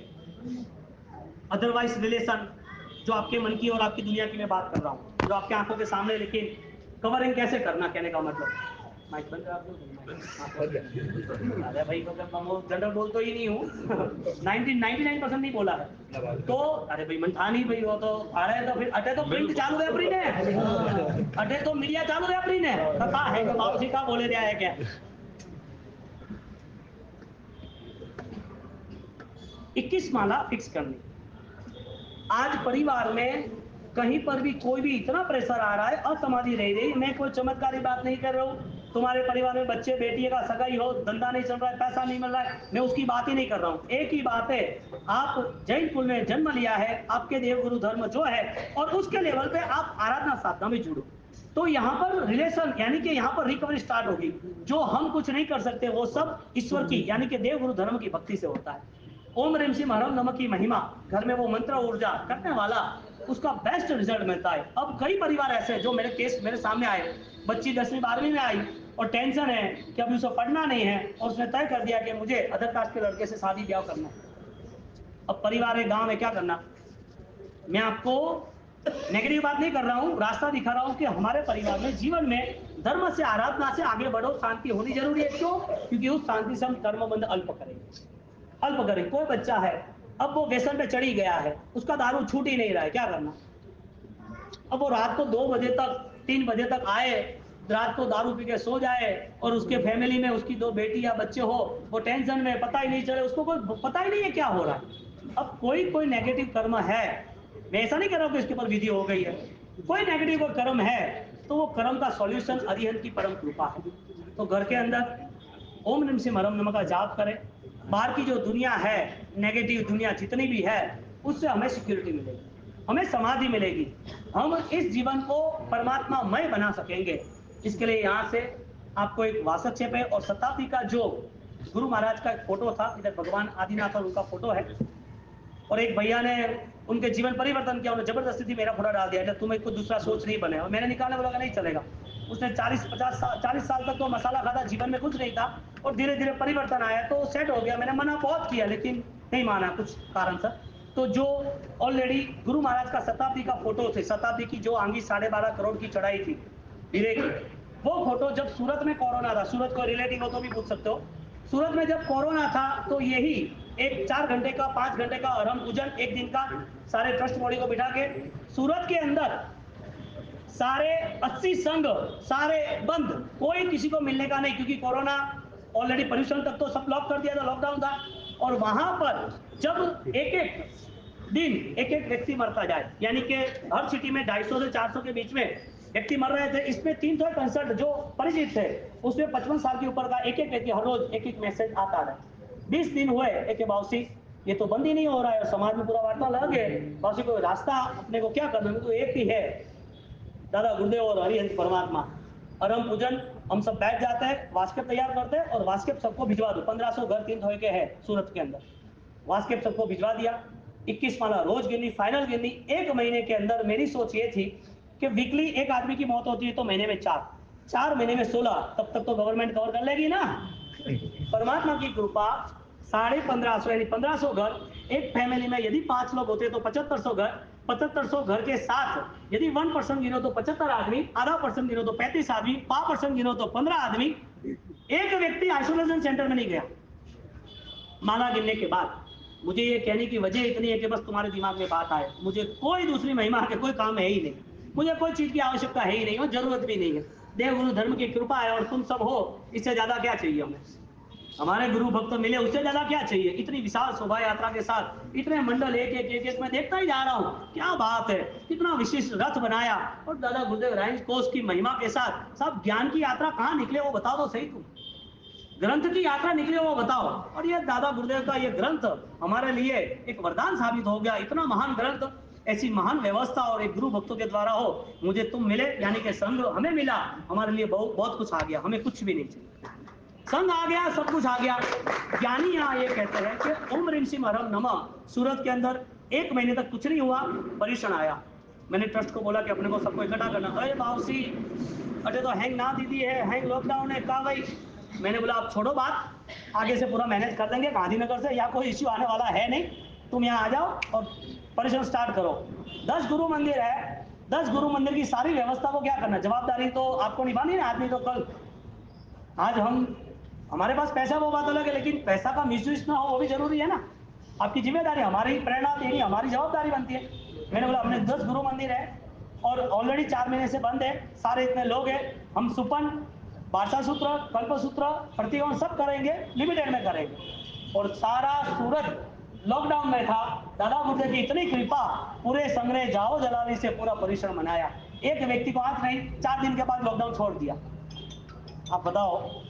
अदरवाइज रिलेशन जो आपके मन की और आपकी दुनिया की मैं बात कर रहा हूँ, जो आपके आंखों के सामने, लेकिन कवरिंग कैसे करना, कहने का मतलब माइक बंद अरे भाई जनरल बोल तो ही नहीं हूँ 99% नहीं बोला है तो अरे भाई मन था नहीं भाई, वो तो आ रहे तो फिर अटे तो प्रिंट चालू है अपनी ने, अटे तो मीडिया चालू है अपनी ने, कहा है कि बाबूजी का बोले दिया है क्या 21 माला फिक्स करनी। आज परिवार में कहीं पर भी कोई भी इतना प्रेशर आ रहा है, असमाधि रह रही, मैं कोई चमत्कारी बात नहीं कर रहा हूँ, तुम्हारे परिवार में बच्चे बेटी का सगाई हो, धंधा नहीं चल रहा है, पैसा नहीं मिल रहा है, मैं उसकी बात ही नहीं कर रहा हूँ। एक ही बात है, आप जैन कुल में जन्म लिया है, आपके देवगुरु धर्म जो है और उसके लेवल पे आप आराधना साधना में जुड़ो, तो यहाँ पर रिलेशन यानी कि यहाँ पर रिकवरी स्टार्ट होगी। जो हम कुछ नहीं कर सकते वो सब ईश्वर की यानी कि देवगुरु धर्म की भक्ति से होता है। ओम ह्रीम सिम हरम नमः की महिमा, घर में वो मंत्र ऊर्जा करने वाला, उसका बेस्ट रिजल्ट मिलता है। अब कई परिवार ऐसे हैं जो मेरे केस मेरे सामने आए, बच्ची 10वीं 12वीं में आई और टेंशन है कि अभी उसे पढ़ना नहीं है और उसने तय कर दिया कि मुझे अदर कास्ट के लड़के से शादी ब्याह करना है। अब परिवार है, गांव है, क्या करना? मैं आपको नेगेटिव बात नहीं कर रहा हूँ, रास्ता दिखा रहा हूँ कि हमारे परिवार में जीवन में धर्म से आराधना से आगे बढ़ो, शांति होनी जरूरी है। क्यों? क्योंकि उस शांति से हम कर्मबंध अल्प करेंगे, अल्प करें। कोई बच्चा है अब वो व्यसन पे चढ़ी गया है, उसका दारू छूट ही नहीं रहा है, क्या करना? अब वो रात को 2 बजे तक 3 बजे तक आए, रात को दारू पी के सो जाए और उसके फैमिली में उसकी 2 बेटी या बच्चे हो, वो टेंशन में, पता ही नहीं चले, उसको कोई पता ही नहीं है क्या हो रहा है। अब कोई नेगेटिव कर्म है, मैं ऐसा नहीं कह रहा हूँ कि इसके ऊपर विधि हो गई है, कोई नेगेटिव कोई कर्म है तो वो कर्म का सॉल्यूशन अरिहंत की परम कृपा है। तो घर के अंदर ओम नमः शिवाय हरम नमः का जाप करें। बाहर की जो दुनिया है, नेगेटिव दुनिया जितनी भी है, उससे हमें सिक्योरिटी मिलेगी, हमें समाधि मिलेगी, हम इस जीवन को परमात्मामय बना सकेंगे। इसके लिए यहाँ से आपको एक वासक्षेप है और शताब्दी का जो गुरु महाराज का एक फोटो था, इधर भगवान आदिनाथ और उनका फोटो है, और एक भैया ने उनके जीवन परिवर्तन किया, उन्होंने जबरदस्ती थी मेरा फोटो डाल दिया, जब तुम्हें कुछ दूसरा सोच नहीं बने, और मैंने निकालने बोला नहीं चलेगा। उसने 40 साल तक तो मसाला खाता, जीवन में कुछ नहीं था, और धीरे धीरे परिवर्तन आया तो सेट हो गया। मैंने मना बहुत किया लेकिन नहीं माना कुछ कारण से। तो जो ऑलरेडी गुरु महाराज का शताब्दी का फोटो थे, शताब्दी की जो आंगी 12.5 करोड़ की चढ़ाई थी हीरे की, वो फोटो जब सूरत में कोरोना था, सूरत को रिलेटिव हो तो भी पूछ सकते हो, सूरत में जब कोरोना था तो यही एक 4 घंटे का 5 घंटे का अरहम पूजन एक दिन का सारे ट्रस्ट बॉडी को बिठा के सूरत के अंदर सारे 80 संघ सारे बंद, कोई किसी को मिलने का नहीं, क्योंकि कोरोना ऑलरेडी पर्यूषण तक तो सब लॉक कर दिया था, लॉकडाउन था। और वहां पर जब एक एक दिन एक एक व्यक्ति मरता जाए, यानी कि हर सिटी में 250 से 400 के बीच में व्यक्ति मर रहे थे, इसमें 365 जो परिचित थे उसमें 55 साल के ऊपर का एक एक व्यक्ति हर रोज एक एक मैसेज आता है। 20 दिन हुए एक बाउसी, ये तो बंद ही नहीं हो रहा है, और समाज में पूरा वार्तालाप है, बाउसी को रास्ता अपने को क्या करना है, तो एक ही है, दादा गुरुदेव और हरिहंस परमात्मा। अरहम पूजन हम सब बैठ जाते हैं, वास्केप तैयार करते हैं और वास्केप सबको भिजवा दो। 1500 घर 3 थोड़े के है सूरत के अंदर, वास्केप सबको भिजवा दिया। 21 माला रोज गिनी, फाइनल गिनी। 1 महीने के अंदर मेरी सोच ये थी कि वीकली एक आदमी की मौत होती है तो महीने में 4 महीने में 16, तब तक तो गवर्नमेंट कवर कर लेगी ना। परमात्मा की कृपा 1550 यानी 1500 घर, एक फैमिली में यदि 5 लोग होते तो 7500 घर, 7500 घर के साथ यदि 1% गिनो तो 75 आदमी, आधा परसेंट गिनो तो 35 आदमी, 5% गिनो तो 15 आदमी। एक व्यक्ति आइसोलेशन सेंटर में नहीं गया माला गिनने के बाद। मुझे ये कहने की वजह इतनी है कि बस तुम्हारे दिमाग में बात आए, मुझे कोई दूसरी महिमा के कोई काम है ही नहीं, मुझे कोई चीज की आवश्यकता है ही नहीं और जरूरत भी नहीं है। देवगुरु धर्म की कृपा है और तुम सब हो, इससे ज्यादा क्या चाहिए हमें। हमारे गुरु भक्त मिले, उससे ज्यादा क्या चाहिए। इतनी विशाल शोभा यात्रा के साथ इतने मंडल एक मैं देखता ही जा रहा हूँ, क्या बात है, कितना विशिष्ट रथ बनाया, और दादा गुरुदेव राइंस कोष की महिमा के साथ सब ज्ञान की यात्रा कहाँ निकले वो बताओ तो सही तुम, ग्रंथ की यात्रा निकली हो वो बताओ। और ये दादा गुरुदेव का ये ग्रंथ हमारे लिए एक वरदान साबित हो गया। इतना महान ग्रंथ, ऐसी महान व्यवस्था और एक गुरु भक्तों के द्वारा हो, मुझे तुम मिले यानी कि संघ हमें मिला, हमारे लिए बहुत बहुत कुछ आ गया, हमें कुछ भी नहीं चाहिए, संघ आ गया, सब कुछ आ गया। ज्ञानी यहाँ ये कहते हैं कि ओम ह्रीम श्रीम हरम नमः, सूरत के अंदर 1 महीने तक कुछ नहीं हुआ, पर्यूषण आया। मैंने ट्रस्ट को बोला कि अपने को सबको इकट्ठा करना। अरे बाबूसी, अरे तो हैंग ना दीदी है, हैंग लॉकडाउन है, कहा भाई। मैंने बोला आप छोड़ो बात, आगे से पूरा मैनेज कर देंगे, गांधीनगर से यहाँ कोई इश्यू आने वाला है नहीं, तुम यहाँ आ जाओ और पर्यूषण स्टार्ट करो। 10 गुरु मंदिर है, 10 गुरु मंदिर की सारी व्यवस्था को क्या करना, जवाबदारी तो आपको निभानी है आदमी। तो कल आज हमारे पास पैसा वो बात अलग है, लेकिन पैसा का मिसयूज ना हो वो भी जरूरी है ना। आपकी जिम्मेदारी, हमारी प्रेरणा देनी हमारी जवाबदारी बनती है। मैंने बोला हमने 10 गुरु मंदिर है और ऑलरेडी 4 महीने से बंद है, सारे इतने लोग हैं, हम सुपन भाषा सूत्र कल्पसूत्र प्रतिगमन सब करेंगे, लिमिटेड में करेंगे। और सारा सूरत लॉकडाउन में था, दादा गुरुदेव की इतनी कृपा, पूरे संघ ने जाओ जलाली से पूरा परिश्रम मनाया, एक व्यक्ति को हाथ नहीं, 4 दिन के बाद लॉकडाउन छोड़ दिया। आप बताओ,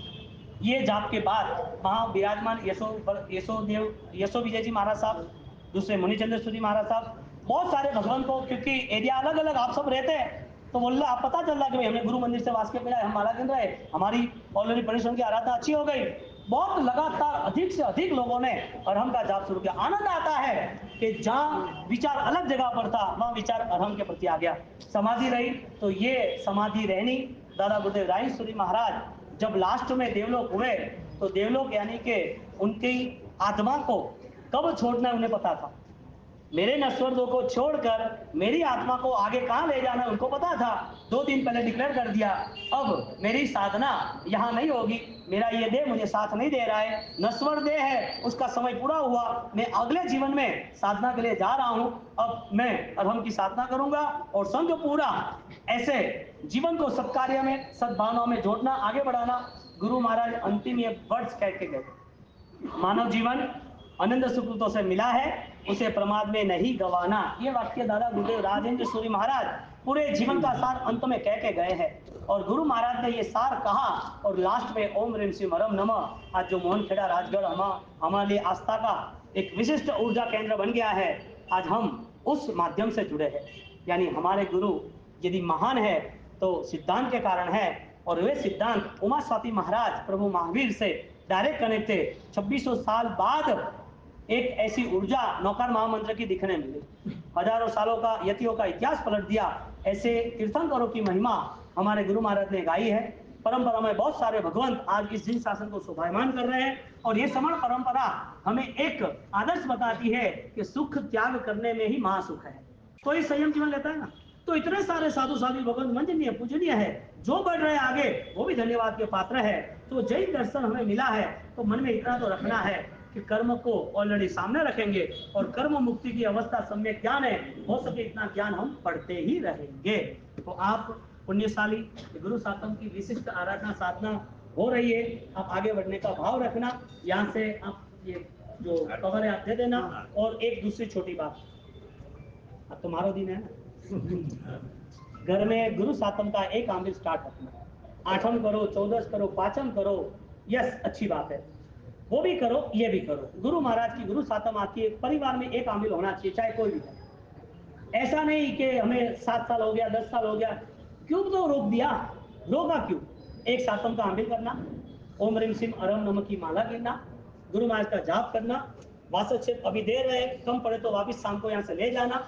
ये जाप के बाद वहां विराजमान यशो विजय जी महाराज साहब, दूसरे मुनिचंद्र सूरी महाराज साहब, बहुत सारे भगवान को, क्योंकि एरिया अलग अलग आप सब रहते हैं, तो बोल रहा आप पता चल रहा कि भाई हमने गुरु मंदिर से वास्के मिला, हम माला गिन रहे, हमारी ऑलरेडी परिश्रम की आराधना अच्छी हो गई। बहुत लगातार अधिक से अधिक लोगों ने अरहम का जाप शुरू किया। आनंद आता है कि जहाँ विचार अलग जगह पर था वहां विचार अरहम के प्रति आ गया। समाधि रही तो ये समाधि रहनी, दादा गुरुदेव राइंस सूरी महाराज जब लास्ट में देवलोक हुए तो देवलोक यानी कि उनकी आत्मा को कब छोड़ना है उन्हें पता था। मेरे नश्वर को छोड़कर मेरी आत्मा को आगे कहाँ ले जाना है उनको पता था। 2 दिन पहले डिक्लेयर कर दिया, अब मेरी साधना यहाँ नहीं होगी, मेरा ये देह मुझे साथ नहीं दे रहा है, नश्वर देह है, उसका समय पूरा हुआ, मैं अगले जीवन में साधना के लिए जा रहा हूँ, अब मैं अधम की साधना करूंगा। और संघ पूरा ऐसे जीवन को सत्कार्य में, सद्भावना में जोड़ना, आगे बढ़ाना। गुरु महाराज अंतिम ये वर्ड्स कह के गए, मानव जीवन आनंद सुकृतों से मिला है, उसे प्रमाद में नहीं गवाना। ये वाक्य दादा गुरुदेव राजेंद्र सूरी महाराज पूरे जीवन का सार अंत में कह के गए हैं। और गुरु महाराज ने ये सार कहा और लास्ट में ओम ह्रीम श्रीम हरम नमः। आज जो मोहनखेड़ा राजगढ़ हमारे लिए आस्था का एक विशिष्ट ऊर्जा केंद्र बन गया है, आज हम उस माध्यम से जुड़े हैं। यानी हमारे गुरु यदि महान है तो सिद्धांत के कारण है, और वे सिद्धांत उमा स्वाति महाराज प्रभु महावीर से डायरेक्ट कनेक्ट थे। 2600 साल बाद एक ऐसी ऊर्जा नौकार महामंत्र की दिखने मिली, हजारों सालों का यतियों का इतिहास पलट दिया। ऐसे तीर्थंकरों की महिमा हमारे गुरु महाराज ने गाई है। परंपरा में बहुत सारे भगवंत आज इस जिन शासन को शोभायमान कर रहे हैं, और ये समण परंपरा हमें एक आदर्श बताती है कि सुख त्याग करने में ही महासुख है। कोई संयम जीवन लेता है ना, तो इतने सारे साधु साधु भगवंत वंदनीय पूजनीय है, जो बढ़ रहे हैं आगे वो भी धन्यवाद के पात्र है। तो जैन दर्शन हमें मिला है, तो मन में इतना तो रखना है कि कर्म को ऑलरेडी सामने रखेंगे, और कर्म मुक्ति की अवस्था सम्यक ज्ञान है, हो सके इतना ज्ञान हम पढ़ते ही रहेंगे। तो आप पुण्यशाली गुरु सातम की विशिष्ट आराधना साधना हो रही है, आप आगे बढ़ने का भाव रखना। यहाँ से आप ये जो कवर है आप दे देना। और एक दूसरी छोटी बात, अब तुम्हारा दिन है ना, घर में गुरु सातम का एक आमिल स्टार्ट रखना, आठम करो, 14 करो, पांचम करो, यस अच्छी बात है, वो भी करो, ये भी करो। गुरु महाराज की गुरु सातम आपकी परिवार में एक आमिल होना चाहिए, चाहे कोई भी है। ऐसा नहीं कि हमें 7 साल हो गया, 10 साल हो गया, क्यों तो रोक दिया, रोका क्यों? एक सातम का आमिल करना, ओम ह्रीम श्रीम अरम नमः की माला गिनना, गुरु महाराज का जाप करना, वासक्षेप अभी दे रहे, कम पड़े तो वापिस शाम को यहाँ से ले जाना।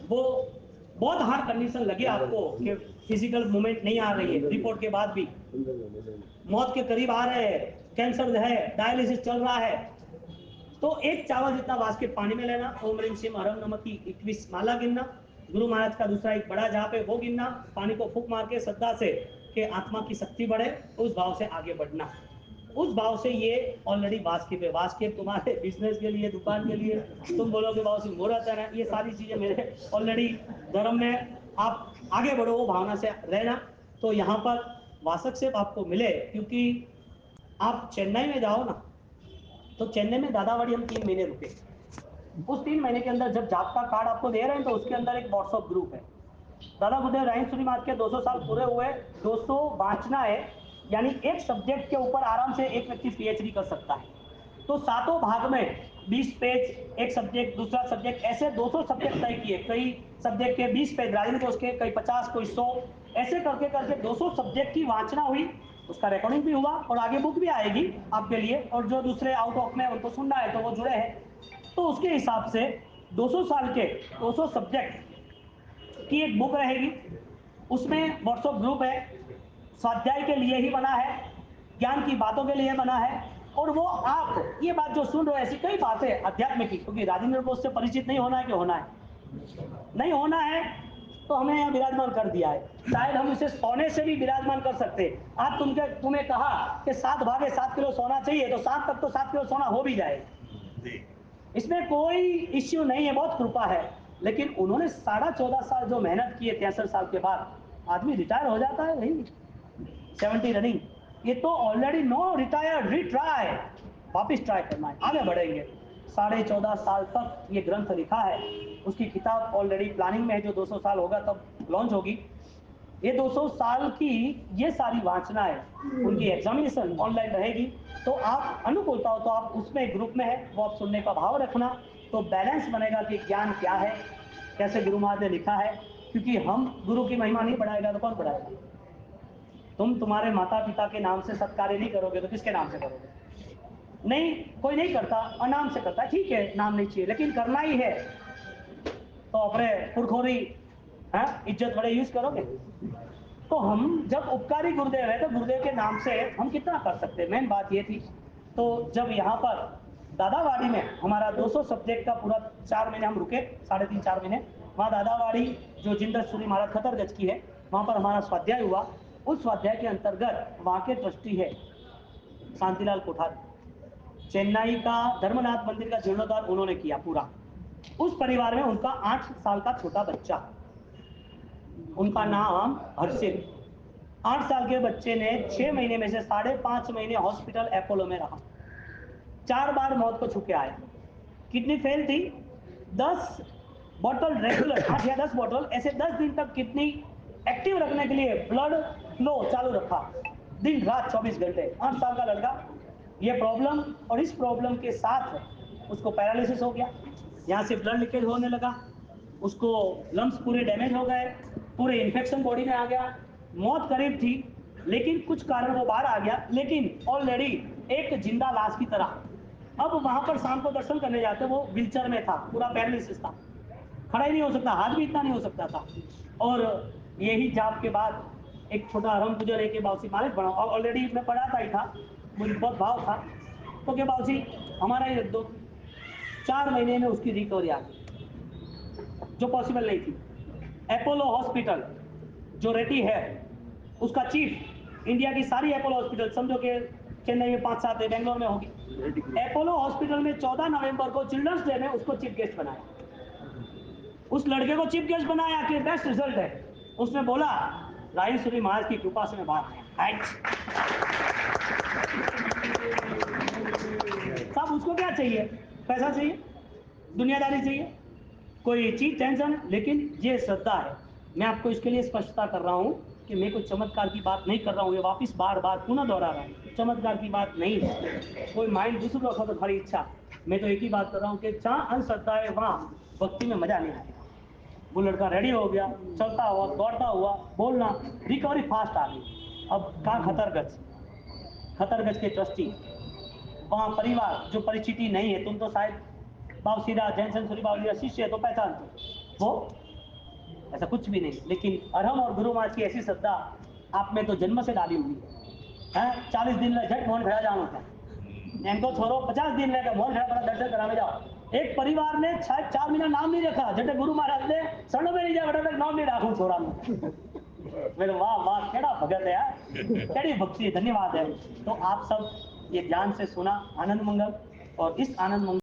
वो बहुत हार्ड कंडीशन लगे आपको कि फिजिकल मूवमेंट नहीं आ रही है, रिपोर्ट के बाद भी मौत के करीब आ रहे हैं, कैंसर है, डायलिसिस चल रहा है, तो एक चावल जितना वास्के पानी में लेना, ओम ह्रीम श्रीम हरम नमः की 21 माला गिनना, गुरु महाराज का दूसरा एक बड़ा जाप है वो गिनना, पानी को फूंक मार के श्रद्धा से कि आत्मा की शक्ति बढ़े, उस भाव से आगे बढ़ना। उस भाव से ये ऑलरेडी वास्केप तुम्हारे बिजनेस के लिए, दुकान के लिए, तुम बोलोगे भाव से मुहूर्त है ना, ये सारी चीजें मेरे ऑलरेडी धर्म में, आप आगे बढ़ो वो भावना से रहना। तो यहाँ पर वासक्षेप आपको मिले, क्योंकि आप चेन्नई में जाओ ना, तो चेन्नई में दादावाड़ी हम 3 महीने रुके। उस 3 महीने के अंदर जब जॉब का कार्ड आपको दे रहे हैं, तो उसके अंदर एक व्हाट्सएप ग्रुप है। दादा गुरुदेव रायन सूरी महाराज के 200 साल पूरे हुए, 200 बांचना है, यानी एक सब्जेक्ट के ऊपर आराम से एक व्यक्ति पीएचडी कर सकता है। तो 7 भाग में 20 पेज एक सब्जेक्ट, दूसरा सब्जेक्ट, ऐसे 200 सब्जेक्ट तय किए। कई सब्जेक्ट के 20 पेज राजेंद्र कोश के, कई 50, कोई 100, ऐसे करके करके 200 सब्जेक्ट की वाचना हुई, उसका रिकॉर्डिंग भी हुआ, और आगे बुक भी आएगी आपके लिए, और जो दूसरे आउट ऑफ में उनको सुनना है तो वो जुड़े हैं। तो उसके हिसाब से 200 साल के 200 सब्जेक्ट की एक बुक रहेगी, उसमें व्हाट्सएप ग्रुप है, स्वाध्याय के लिए ही बना है, ज्ञान की बातों के लिए बना है। और वो आप ये बात जो सुन रहे हो, ऐसी कई बातें अध्यात्म की, क्योंकि राजेंद्र बोस से परिचित नहीं होना है कि होना है, नहीं होना है, तो हमें यहाँ विराजमान कर दिया है। शायद हम इसे सोने से भी विराजमान कर सकते। आज तुम्हें कहा कि 7 भागे 7 किलो सोना चाहिए, तो 7 तक तो 7 किलो सोना हो भी जाएगा, इसमें कोई इश्यू नहीं है, बहुत कृपा है। लेकिन उन्होंने 14.5 साल जो मेहनत की है, 63 साल के बाद आदमी रिटायर हो जाता है, नहीं 70 रनिंग, ये तो ऑलरेडी नो रिटायर्ड, रिट्राई, वापिस ट्राई करना है, आगे बढ़ेंगे। 14.5 साल तक ये ग्रंथ लिखा है, उसकी किताब ऑलरेडी प्लानिंग में है, जो 200 साल होगा तब लॉन्च होगी। ये 200 साल की ये सारी वाचना है, उनकी एग्जामिनेशन ऑनलाइन रहेगी, तो आप अनुकूलता हो तो आप उसमें ग्रुप में है, वो आप सुनने का भाव रखना, तो बैलेंस बनेगा कि ज्ञान क्या है, कैसे गुरु महाराज ने लिखा है। क्योंकि हम गुरु की महिमा नहीं बढ़ाएगा तो कौन बढ़ाएगा? तुम तुम्हारे माता पिता के नाम से सत्कार्य नहीं करोगे तो किसके नाम से करोगे? नहीं, कोई नहीं करता, अनाम से करता है, ठीक है, नाम नहीं चाहिए, लेकिन करना ही है तो अपने पुरखोरी इज्जत बड़े यूज करोगे। तो हम जब उपकारी गुरुदेव है, तो गुरुदेव के नाम से हम कितना कर सकते हैं, मेन बात ये थी। तो जब यहाँ पर दादावाड़ी में हमारा 200 सब्जेक्ट का पूरा 4 महीने हम रुके, 3.5-4 महीने वहाँ दादावाड़ी जो जिंदरसूरी महाराज खतरगंज की है, वहाँ पर हमारा स्वाध्याय हुआ। उस स्वाध्याय के अंतर्गत वहाँ के ट्रस्टी है शांतिलाल कोठारी, चेन्नई का धर्मनाथ मंदिर का जीर्णोद्धार उन्होंने किया पूरा। उस परिवार में उनका 8 साल का छोटा बच्चा, उनका नाम हर्षित, 8 साल के बच्चे ने 6 महीने में से 5.5 महीने हॉस्पिटल अपोलो में रहा, 4 बार मौत को छू के आया। किडनी फेल थी, 10 बॉटल रेगुलर, 8 या 10 बॉटल ऐसे 10 दिन तक किडनी एक्टिव रखने के लिए ब्लड फ्लो चालू रखा, दिन रात 24 घंटे। 8 साल का लड़का, ये प्रॉब्लम, और इस प्रॉब्लम के साथ उसको पैरालिसिस हो गया, यहाँ से ब्लड लीकेज होने लगा, उसको लंग्स पूरे डैमेज हो गए, पूरे इन्फेक्शन बॉडी में आ गया, मौत करीब थी, लेकिन कुछ कारण वो बाहर आ गया, लेकिन ऑलरेडी एक जिंदा लाश की तरह। अब वहां पर शाम को दर्शन करने जाते, वो व्हीलचेयर में था, पूरा पैरालिसिस था, खड़ा ही नहीं हो सकता, हाथ भी इतना नहीं हो सकता था। और यही जाप के बाद एक छोटा आराम पूजा लेके बाबूजी मालिक बना, और ऑलरेडी मैं पढ़ाता ही था, मुझे बहुत भाव था, तो क्या बाबूजी हमारा ही रख दो। 4 महीने में उसकी रिकवरी आ गई, जो पॉसिबल नहीं थी। अपोलो हॉस्पिटल जो रेड्डी है, उसका चीफ, इंडिया की सारी अपोलो हॉस्पिटल समझो कि चेन्नई में 5-7 है, बेंगलोर में होगी, अपोलो हॉस्पिटल में 14 नवंबर को चिल्ड्रंस डे में उसको चीफ गेस्ट बनाया। उस लड़के को चीफ गेस्ट बनाया कि बेस्ट रिजल्ट है। उसने बोला रायसूरी महाराज की कृपा से मैं बाहर आया। साहब उसको क्या चाहिए? पैसा चाहिए, दुनियादारी चाहिए, कोई चीज टेंशन, लेकिन ये श्रद्धा है। मैं आपको इसके लिए स्पष्टता कर रहा हूं कि मैं कोई चमत्कार की बात नहीं कर रहा हूं, ये वापिस बार बार पुनः दोहरा रहा हूं, चमत्कार की बात नहीं है। कोई माइंड दूसरों का तो हमारी इच्छा, मैं तो एक ही बात कर रहा हूं कि जहां अंधश्रद्धा है वहां भक्ति में मजा नहीं आएगा। वो लड़का रेडी हो गया, चलता हुआ, दौड़ता हुआ, बोलना, रिकवरी फास्ट आ गई। अब कहा खतरगंज के ट्रस्टी, वहां परिवार जो परिचिति नहीं है, तुम तो शायद बाबू सीधा जैनसन सूरी बाबू जी शिष्य है तो पहचानते, वो ऐसा कुछ भी नहीं, लेकिन अरहम और गुरु महाराज की ऐसी श्रद्धा आप में तो जन्म से डाली हुई है। 40 दिन में झट मोहन खड़ा जाओ था, इनको छोड़ो, 50 दिन में मोहन खड़ा दर्शन कराने जाओ। एक परिवार ने 4 महीना नाम नहीं रखा, जटे गुरु महाराज ने सड़ो में नहीं जाए बटा तक नाम नहीं राखू छोड़ा मेरे, वाह वाह केड़ा भगत है यार, केड़ी भक्ति है, धन्यवाद है। तो आप सब ये ध्यान से सुना, आनंद मंगल, और इस आनंद मंगल